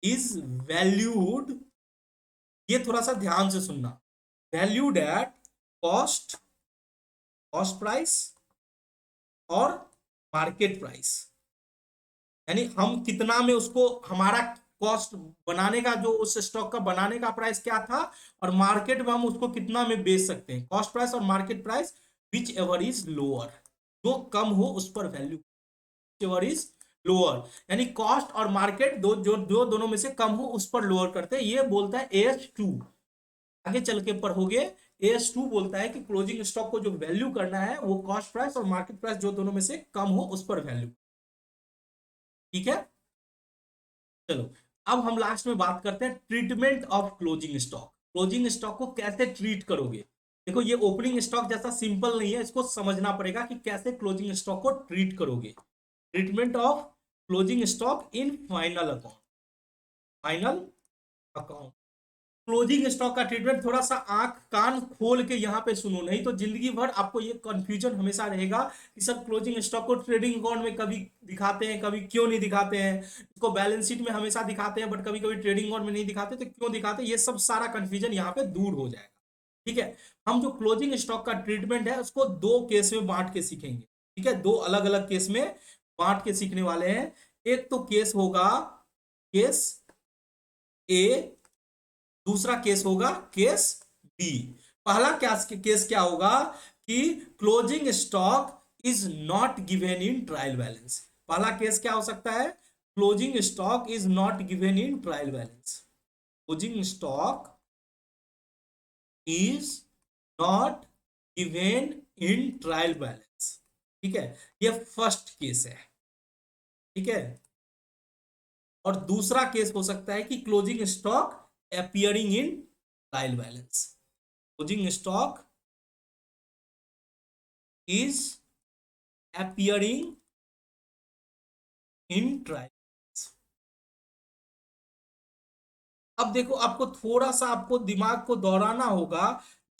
इज वैल्यूड, ये थोड़ा सा ध्यान से सुनना, वैल्यूड एट कॉस्ट प्राइस और मार्केट प्राइस। यानी हम कितना में उसको, हमारा कॉस्ट बनाने का, जो उस स्टॉक का बनाने का प्राइस क्या था, और मार्केट में हम उसको कितना में बेच सकते हैं। कॉस्ट प्राइस और market price, which ever is lower, जो कम हो उस पर वैल्यू, एवर इज लोअर, यानी कॉस्ट और मार्केट जो दोनों में से कम हो उस पर लोअर करते हैं। ये बोलता है AS2। आगे चल के पढ़ोगे, AS2 बोलता है कि क्लोजिंग स्टॉक को जो वैल्यू करना है वो कॉस्ट प्राइस और मार्केट प्राइस जो दोनों में से कम हो उस पर वैल्यू। ठीक है, चलो अब हम लास्ट में बात करते हैं treatment of closing stock. Closing stock को कैसे ट्रीट करोगे? देखो ये ओपनिंग स्टॉक जैसा सिंपल नहीं है, इसको समझना पड़ेगा कि कैसे क्लोजिंग स्टॉक को ट्रीट करोगे। Treatment of closing stock in final account, final account. Closing stock का ट्रीटमेंट थोड़ा सा आंख कान खोल के यहाँ पे सुनो, नहीं तो जिंदगी भर आपको ये कंफ्यूजन हमेशा रहेगा कि सर क्लोजिंग स्टॉक को ट्रेडिंग अकाउंट में कभी दिखाते हैं, कभी क्यों नहीं दिखाते हैं, इसको बैलेंस शीट में हमेशा दिखाते हैं बट कभी कभी ट्रेडिंग अकाउंट में नहीं दिखाते, तो क्यों दिखाते हैं, ये सब सारा कंफ्यूजन यहाँ पे दूर हो जाएगा। ठीक है, हम जो क्लोजिंग स्टॉक का ट्रीटमेंट है उसको दो केस में बांट के सीखेंगे। ठीक है, दो अलग अलग केस में बांट के सीखने वाले हैं। एक तो केस होगा केस ए, दूसरा केस होगा केस बी। पहला केस क्या होगा कि closing stock is not given in trial balance. पहला केस क्या हो सकता है, closing stock is not given in trial balance. Closing stock is not given in trial balance. ठीक है, ये फर्स्ट केस है। ठीक है, और दूसरा केस हो सकता है कि closing stock appearing in trial balance. Closing stock is appearing in trial balance. अब देखो, आपको थोड़ा सा आपको दिमाग को दौड़ाना होगा।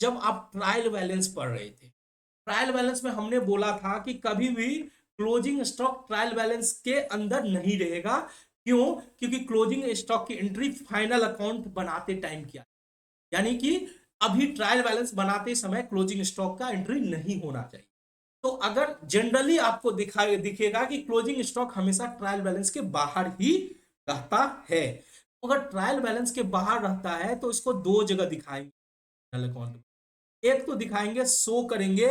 जब आप ट्रायल बैलेंस पढ़ रहे थे, ट्रायल बैलेंस में हमने बोला था कि कभी भी क्लोजिंग स्टॉक ट्रायल बैलेंस के अंदर नहीं रहेगा। क्यों? क्योंकि क्लोजिंग स्टॉक की एंट्री फाइनल अकाउंट बनाते टाइम किया, यानी कि अभी ट्रायल बैलेंस बनाते समय क्लोजिंग स्टॉक का एंट्री नहीं होना चाहिए। तो अगर जनरली आपको दिखेगा कि क्लोजिंग स्टॉक हमेशा ट्रायल बैलेंस के बाहर ही रहता है। अगर ट्रायल बैलेंस के बाहर रहता है तो इसको दो जगह दिखाएंगे अकाउंट में। एक तो दिखाएंगे, शो करेंगे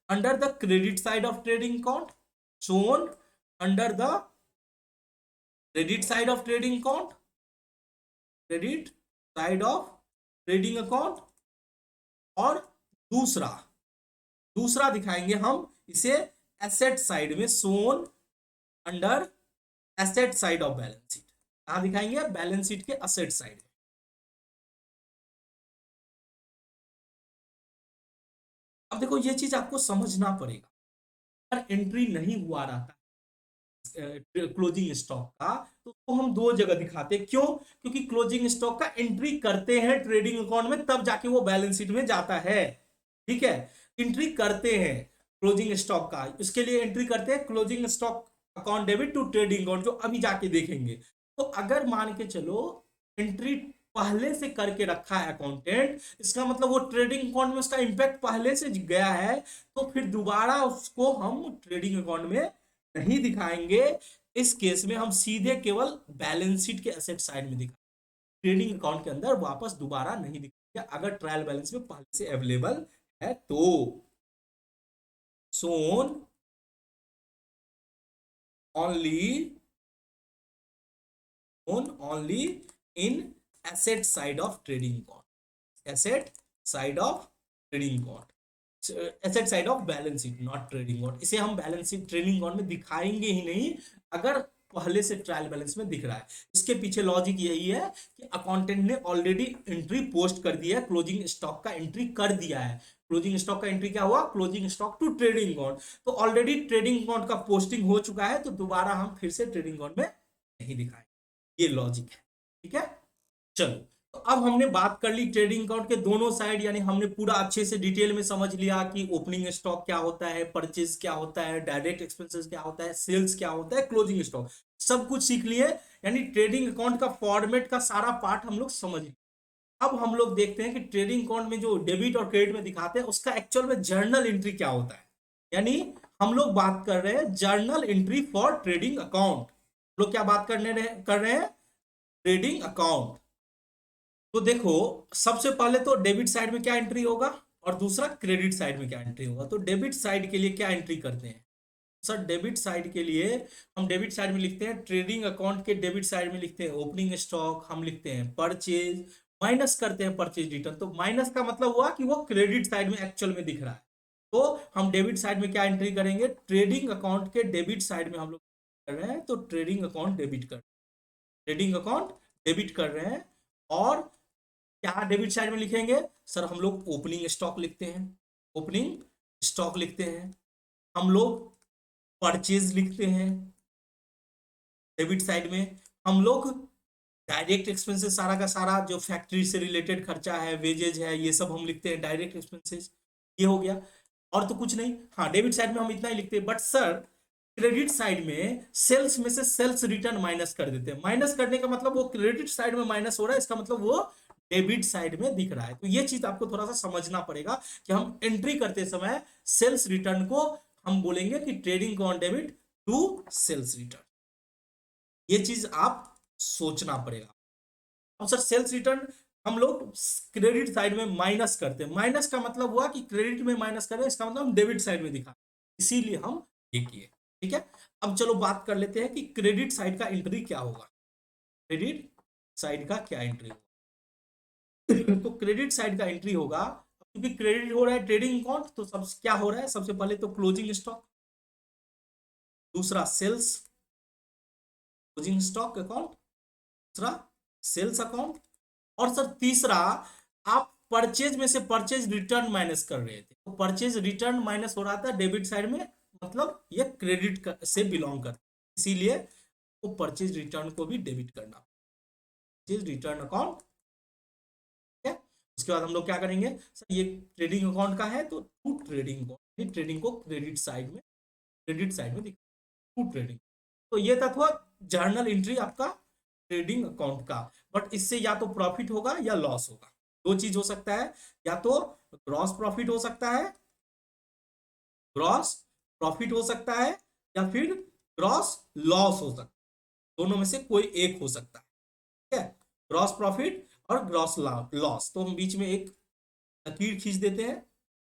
under the credit side of trading account, shown under the credit side of trading account, credit side of trading account. और दूसरा दूसरा दिखाएंगे हम इसे एसेट साइड में, shown under asset side of balance sheet. कहां दिखाएंगे? बैलेंस शीट के एसेट साइड में। अब देखो, ये चीज आपको समझना पड़ेगा। अगर एंट्री नहीं हुआ रहता क्लोजिंग स्टॉक का, तो उसको हम दो जगह दिखाते हैं। क्यों? क्योंकि क्लोजिंग स्टॉक का एंट्री करते हैं ट्रेडिंग अकाउंट में, तब जाके वो बैलेंस शीट में जाता है। ठीक है, एंट्री करते हैं क्लोजिंग स्टॉक का, इसके लिए एंट्री करते हैं closing stock account debit to trading account, जो अभी जाके देखेंगे। तो अगर मान के चलो एंट्री पहले से करके रखा है अकाउंटेंट, इसका मतलब वो ट्रेडिंग अकाउंट में उसका इंपैक्ट पहले से गया है, तो फिर दोबारा उसको हम ट्रेडिंग अकाउंट में नहीं दिखाएंगे। इस केस में हम सीधे केवल बैलेंस शीट के एसेट साइड में दिखाएंगे, ट्रेडिंग अकाउंट के अंदर वापस दोबारा नहीं दिखाएंगे अगर ट्रायल बैलेंस में पहले से अवेलेबल है तो। Shown only only in asset side of trading account, asset side of trading account, asset side of balance sheet, not trading account. इसे हम बैलेंस शीट ट्रेडिंग अकाउंट में दिखाएंगे ही नहीं अगर पहले से ट्रायल बैलेंस में दिख रहा है। इसके पीछे लॉजिक यही है कि अकाउंटेंट ने ऑलरेडी एंट्री पोस्ट कर दिया है, क्लोजिंग स्टॉक का एंट्री कर दिया है। क्लोजिंग स्टॉक का एंट्री क्या हुआ? Closing stock to trading account. तो ऑलरेडी ट्रेडिंग अकाउंट का पोस्टिंग हो चुका है, तो दोबारा हम फिर से ट्रेडिंग अकाउंट में नहीं दिखाएंगे। ये लॉजिक है। ठीक है, चलो, तो अब हमने बात कर ली ट्रेडिंग अकाउंट के दोनों साइड, यानी हमने पूरा अच्छे से डिटेल में समझ लिया कि ओपनिंग स्टॉक क्या होता है, परचेज क्या होता है, डायरेक्ट एक्सपेंसेस क्या होता है, सेल्स क्या होता है, क्लोजिंग स्टॉक, सब कुछ सीख लिए। यानी ट्रेडिंग अकाउंट का फॉर्मेट का सारा पार्ट हम लोग समझ लिए। अब हम लोग देखते हैं कि ट्रेडिंग अकाउंट में जो डेबिट और क्रेडिट में दिखाते हैं उसका एक्चुअल में जर्नल एंट्री क्या होता है। यानी हम लोग बात कर रहे हैं journal entry for trading account. लोग क्या बात कर रहे हैं? Trading account. तो देखो, सबसे पहले तो डेबिट साइड में क्या एंट्री होगा और दूसरा क्रेडिट साइड में क्या एंट्री होगा। तो डेबिट साइड के लिए क्या एंट्री करते हैं सर? डेबिट साइड के लिए हम डेबिट साइड में लिखते हैं, ट्रेडिंग अकाउंट के डेबिट साइड में लिखते हैं ओपनिंग स्टॉक, हम लिखते हैं परचेज, माइनस करते हैं परचेज रिटर्न। तो माइनस का मतलब हुआ कि वो क्रेडिट साइड में एक्चुअल में दिख रहा है। तो हम डेबिट साइड में क्या एंट्री करेंगे? ट्रेडिंग अकाउंट के डेबिट साइड में हम लोग कर रहे हैं, तो ट्रेडिंग अकाउंट डेबिट कर, ट्रेडिंग अकाउंट डेबिट कर रहे हैं। और क्या डेबिट साइड में लिखेंगे सर? हम लोग ओपनिंग स्टॉक लिखते हैं, ओपनिंग स्टॉक लिखते हैं। हम लोग परचेज लिखते हैं डेबिट साइड में। हम लोग डायरेक्ट एक्सपेंसेस सारा का सारा जो फैक्ट्री से रिलेटेड खर्चा है, वेजेज है, ये सब हम लिखते हैं डायरेक्ट एक्सपेंसेस। ये हो गया, और तो कुछ नहीं। हाँ, डेबिट साइड में हम इतना ही लिखते हैं, बट सर क्रेडिट साइड में से सेल्स रिटर्न माइनस कर देते हैं। माइनस करने का मतलब वो क्रेडिट साइड में माइनस हो रहा है, इसका मतलब वो डेबिट साइड में दिख रहा है। तो ये चीज आपको थोड़ा सा समझना पड़ेगा कि हम एंट्री करते समय सेल्स रिटर्न को हम बोलेंगे कि trading on debit to sales return. ये चीज आप सोचना पड़ेगा। अब सर सेल्स रिटर्न हम लोग क्रेडिट साइड में माइनस करते हैं, माइनस का मतलब हुआ कि क्रेडिट में माइनस करें, इसका मतलब हम डेबिट साइड में दिखा, इसीलिए हम ये किए। ठीक है, अब चलो बात कर लेते हैं कि क्रेडिट साइड का एंट्री क्या होगा। क्रेडिट साइड का क्या एंट्री होगा? तो क्रेडिट साइड का एंट्री होगा, क्योंकि क्रेडिट हो रहा है ट्रेडिंग अकाउंट, तो सब क्या हो रहा है, सबसे पहले तो क्लोजिंग स्टॉक, दूसरा सेल्स क्लोजिंग स्टॉक अकाउंट, दूसरा सेल्स अकाउंट, और सर तीसरा आप परचेज में से परचेज रिटर्न माइनस कर रहे थे, तो परचेज रिटर्न माइनस हो रहा था डेबिट साइड में, मतलब ये क्रेडिट से बिलोंग करता है, इसीलिए वो परचेज रिटर्न को भी डेबिट करना, परचेज रिटर्न अकाउंट। ठीक है, उसके बाद हम लोग क्या करेंगे, सर ये ट्रेडिंग अकाउंट का है तो टू ट्रेडिंग अकाउंट, ट्रेडिंग को क्रेडिट साइड में टू ट्रेडिंग। तो ये तक हुआ जर्नल एंट्री आपका ट्रेडिंग अकाउंट का। बट इससे या तो प्रॉफिट होगा या लॉस होगा, दो चीज हो सकता है, या तो ग्रॉस प्रॉफिट हो सकता है, ग्रॉस प्रॉफिट हो सकता है, या फिर ग्रॉस लॉस हो सकता है, दोनों में से कोई एक हो सकता है। ठीक है, ग्रॉस प्रॉफिट और ग्रॉस लॉस, तो हम बीच में एक लकीर खींच देते हैं।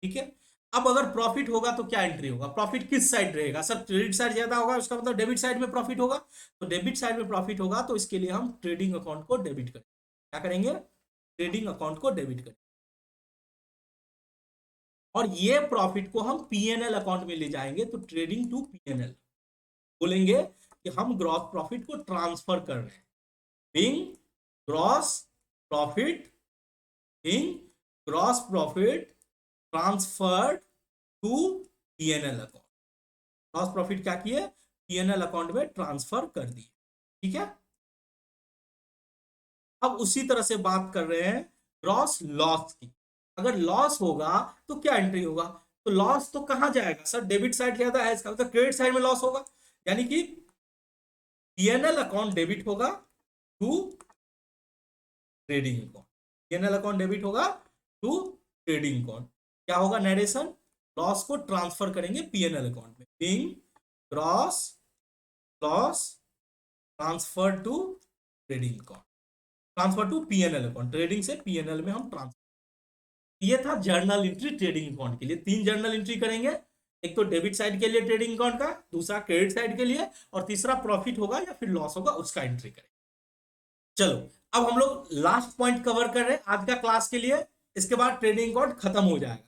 ठीक है, अब अगर प्रॉफिट होगा तो क्या एंट्री होगा, प्रॉफिट किस साइड रहेगा, सर क्रेडिट साइड ज्यादा होगा, उसका मतलब डेबिट साइड में प्रॉफिट होगा, तो डेबिट साइड में प्रॉफिट होगा, तो इसके लिए हम ट्रेडिंग अकाउंट को डेबिट करें। क्या करेंगे, ट्रेडिंग अकाउंट को डेबिट करें, और ये प्रॉफिट को हम पीएनएल अकाउंट में ले जाएंगे, तो ट्रेडिंग टू पीएनएल बोलेंगे कि हम ग्रॉस प्रॉफिट को ट्रांसफर कर रहे हैं, being gross profit, being gross profit transferred to PNL account. Gross profit क्या किए, पीएनएल अकाउंट में ट्रांसफर कर दिए। ठीक है, अब उसी तरह से बात कर रहे हैं ग्रॉस लॉस की। अगर लॉस होगा तो क्या एंट्री होगा, तो लॉस तो कहां जाएगा, सर डेबिट साइड ज्यादा है, इसका मतलब क्रेडिट साइड में लॉस होगा, यानी कि पीएनएल अकाउंट डेबिट होगा to trading account, PNL account debit होगा टू ट्रेडिंग अकाउंट। क्या होगा नरेशन, लॉस को ट्रांसफर करेंगे पीएनएल अकाउंट में, being gross loss transfer to trading account, transfer to PNL account, ट्रेडिंग से पीएनएल में हम ट्रांसफर। ये था जर्नल एंट्री ट्रेडिंग अकाउंट के लिए। तीन जर्नल एंट्री करेंगे, एक तो डेबिट साइड के लिए ट्रेडिंग अकाउंट का, दूसरा क्रेडिट साइड के लिए, और तीसरा प्रॉफिट होगा या फिर लॉस होगा उसका एंट्री करेंगे। चलो अब हम लोग लास्ट पॉइंट कवर कर रहे हैं आज का क्लास के लिए, इसके बाद ट्रेडिंग अकाउंट खत्म हो जाएगा।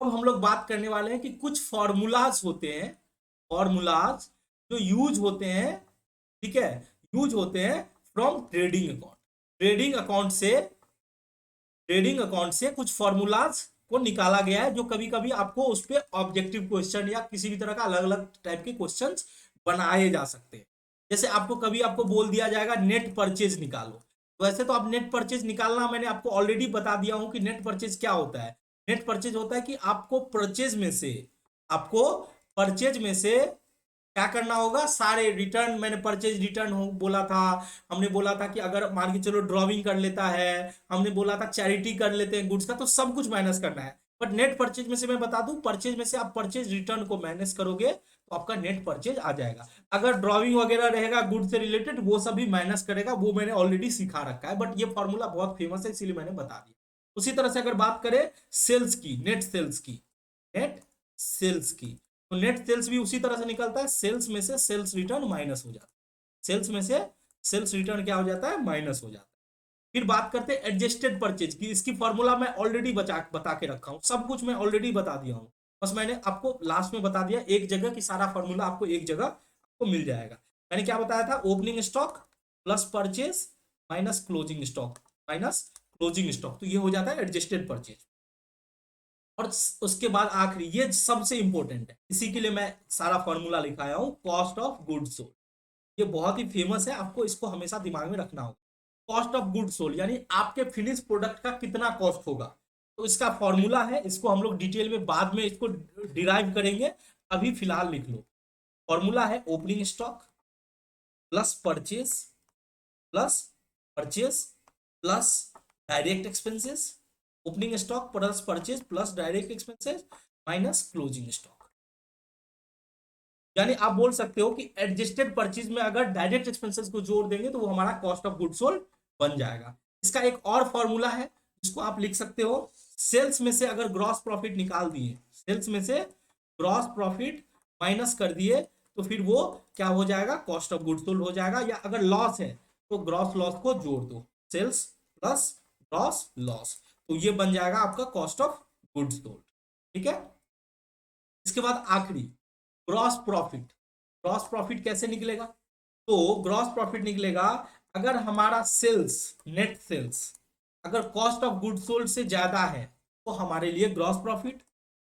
अब हम लोग बात करने वाले हैं कि कुछ फॉर्मूलाज होते हैं, फॉर्मूलाज जो यूज होते हैं, ठीक है, यूज होते हैं from trading account. Trading account से कुछ फॉर्मूलाज को निकाला गया है, जो कभी कभी आपको उस पर ऑब्जेक्टिव क्वेश्चन या किसी भी तरह का अलग अलग टाइप के क्वेश्चन बनाए जा सकते हैं। जैसे आपको कभी आपको बोल दिया जाएगा नेट परचेज निकालो, तो ऐसे तो आप नेट परचेज निकालना मैंने आपको ऑलरेडी बता दिया हूं कि नेट परचेज क्या होता है। नेट परचेज होता है कि आपको परचेज में से क्या करना होगा, सारे रिटर्न, मैंने परचेज रिटर्न हो बोला था, हमने बोला था कि अगर मान के चलो ड्रॉविंग कर लेता है, हमने बोला था चैरिटी कर लेते हैं गुड्स का, तो सब कुछ माइनस करना है। बट नेट परचेज में से मैं बता दूं, परचेज में से आप परचेज रिटर्न को माइनस करोगे तो आपका नेट परचेज आ जाएगा। अगर ड्रॉविंग वगैरह रहेगा गुड से रिलेटेड, वो सब भी माइनस करेगा, वो मैंने ऑलरेडी सिखा रखा है, बट ये फॉर्मूला बहुत फेमस है इसीलिए मैंने बता दिया। उसी तरह से अगर बात करें सेल्स की, नेट सेल्स की, तो नेट सेल्स भी उसी तरह से निकलता है, सेल्स में से सेल्स रिटर्न माइनस हो जाता है, सेल्स में से सेल्स रिटर्न क्या हो जाता है, माइनस हो जाता है। फिर बात करते हैं एडजस्टेड परचेज की, इसकी फॉर्मूला मैं ऑलरेडी बता के रखा हूं, सब कुछ मैं ऑलरेडी बता दिया हूं, बस मैंने आपको लास्ट में बता दिया एक जगह कि सारा फॉर्मूला आपको एक जगह आपको मिल जाएगा। मैंने क्या बताया था, opening stock plus purchase minus closing stock, तो ये हो जाता है एडजस्टेड परचेज। और उसके बाद आखिरी, ये सबसे इंपॉर्टेंट है, इसी के लिए मैं सारा फॉर्मूला लिखाया हूं, कॉस्ट ऑफ गुड्स सोल्ड। ये बहुत ही फेमस है, आपको इसको हमेशा दिमाग में रखना होगा। कॉस्ट ऑफ गुड सोल्ड, यानी आपके फिनिश प्रोडक्ट का कितना कॉस्ट होगा। तो इसका फॉर्मूला है, इसको हम लोग डिटेल में बाद में इसको डिराइव करेंगे, अभी फिलहाल लिख लो। फॉर्मूला है opening stock plus purchase plus purchase plus direct expenses, opening stock plus purchase plus direct expenses minus closing stock. यानी आप बोल सकते हो कि एडजस्टेड परचेज में अगर डायरेक्ट एक्सपेंसेस को जोड़ देंगे तो वो हमारा कॉस्ट ऑफ गुड सोल्ड बन जाएगा। इसका एक और फॉर्मूला है जिसको आप लिख सकते हो, सेल्स में से अगर ग्रॉस प्रॉफिट निकाल दिए, सेल्स में से ग्रॉस प्रॉफिट माइनस कर दिए तो फिर वो क्या हो जाएगा, कॉस्ट ऑफ गुड सोल्ड हो जाएगा। या अगर लॉस है तो ग्रॉस लॉस को जोड़ दो, सेल्स प्लस ग्रॉस लॉस, तो ये बन जाएगा आपका कॉस्ट ऑफ गुड सोल्ड। ठीक है, इसके बाद आखिरी ग्रॉस प्रॉफिट। ग्रॉस प्रॉफिट कैसे निकलेगा, तो ग्रॉस प्रॉफिट निकलेगा अगर हमारा सेल्स, नेट सेल्स अगर कॉस्ट ऑफ गुड सोल्ड से ज्यादा है तो हमारे लिए ग्रॉस प्रॉफिट।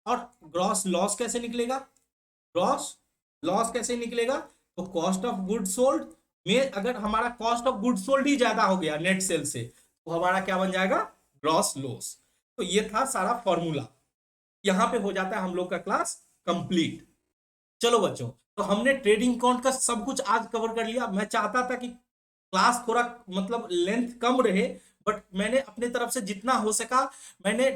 और ग्रॉस लॉस कैसे निकलेगा, ग्रॉस लॉस कैसे निकलेगा, तो कॉस्ट ऑफ गुड सोल्ड में अगर हमारा कॉस्ट ऑफ गुड सोल्ड ही ज्यादा हो गया नेट सेल से तो हमारा क्या बन जाएगा, ग्रॉस लॉस। तो ये था सारा फॉर्मूला, यहां पे हो जाता है हम लोग का क्लास कंप्लीट। चलो बच्चों, तो हमने ट्रेडिंग अकाउंट का सब कुछ आज कवर कर लिया। मैं चाहता था कि क्लास थोड़ा मतलब लेंथ कम रहे, बट मैंने अपने तरफ से जितना हो सका मैंने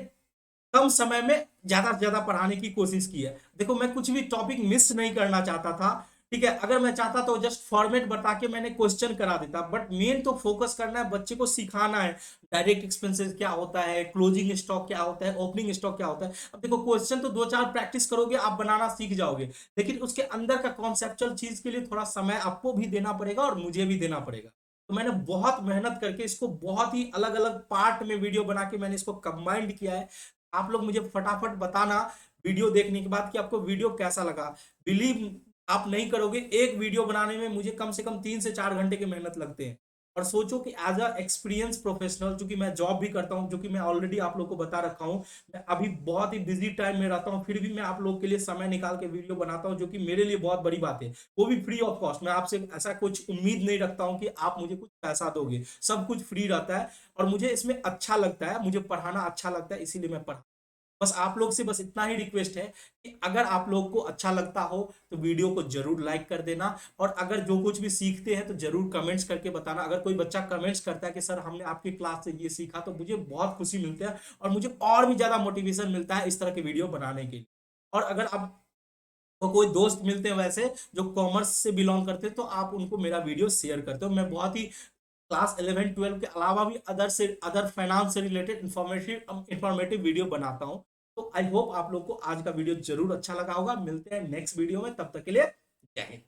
कम समय में ज्यादा से ज्यादा पढ़ाने की कोशिश की है। देखो मैं कुछ भी टॉपिक मिस नहीं करना चाहता था, ठीक है। अगर मैं चाहता तो जस्ट फॉर्मेट बता के मैंने क्वेश्चन करा देता, बट मेन तो फोकस करना है, बच्चे को सिखाना है डायरेक्ट एक्सपेंसेस क्या होता है, क्लोजिंग स्टॉक क्या होता है, ओपनिंग स्टॉक क्या होता है। अब देखो क्वेश्चन तो 2-4 प्रैक्टिस करोगे आप बनाना सीख जाओगे, लेकिन उसके अंदर का कॉन्सेप्चुअल चीज के लिए थोड़ा समय आपको भी देना पड़ेगा और मुझे भी देना पड़ेगा। तो मैंने बहुत मेहनत करके इसको बहुत ही अलग अलग पार्ट में वीडियो बना के मैंने इसको कंबाइंड किया है। आप लोग मुझे फटाफट बताना वीडियो देखने के बाद कि आपको वीडियो कैसा लगा। बिलीव आप नहीं करोगे, एक वीडियो बनाने में मुझे कम से कम 3 से 4 घंटे की मेहनत लगते हैं। और सोचो कि एज अ एक्सपीरियंस प्रोफेशनल, जो कि मैं जॉब भी करता हूं, जो कि मैं ऑलरेडी आप लोग को बता रखा हूं, मैं अभी बहुत ही बिजी टाइम में रहता हूं, फिर भी मैं आप लोग के लिए समय निकाल के वीडियो बनाता हूं, जो कि मेरे लिए बहुत बड़ी बात है, वो भी फ्री ऑफ कॉस्ट। मैं आपसे ऐसा कुछ उम्मीद नहीं रखता हूं कि आप मुझे कुछ पैसा दोगे, सब कुछ फ्री रहता है और मुझे इसमें अच्छा लगता है, मुझे पढ़ाना अच्छा लगता है, इसीलिए मैं पढ़ा। बस आप लोग से बस इतना ही रिक्वेस्ट है कि अगर आप लोग को अच्छा लगता हो तो वीडियो को जरूर लाइक कर देना, और अगर जो कुछ भी सीखते हैं तो जरूर कमेंट्स करके बताना। अगर कोई बच्चा कमेंट्स करता है कि सर हमने आपकी क्लास से ये सीखा, तो मुझे बहुत खुशी मिलती है और मुझे और भी ज्यादा मोटिवेशन मिलता है इस तरह के वीडियो बनाने के लिए। और अगर आप तो कोई दोस्त मिलते हैं वैसे जो कॉमर्स से बिलोंग करते हैं तो आप उनको मेरा वीडियो शेयर करते हो। मैं बहुत ही क्लास 11-12 के अलावा भी अदर फाइनेंस से रिलेटेड इंफॉर्मेटिव वीडियो बनाता हूं। तो आई होप आप लोग को आज का वीडियो जरूर अच्छा लगा होगा। मिलते हैं नेक्स्ट वीडियो में, तब तक के लिए जय हिंद।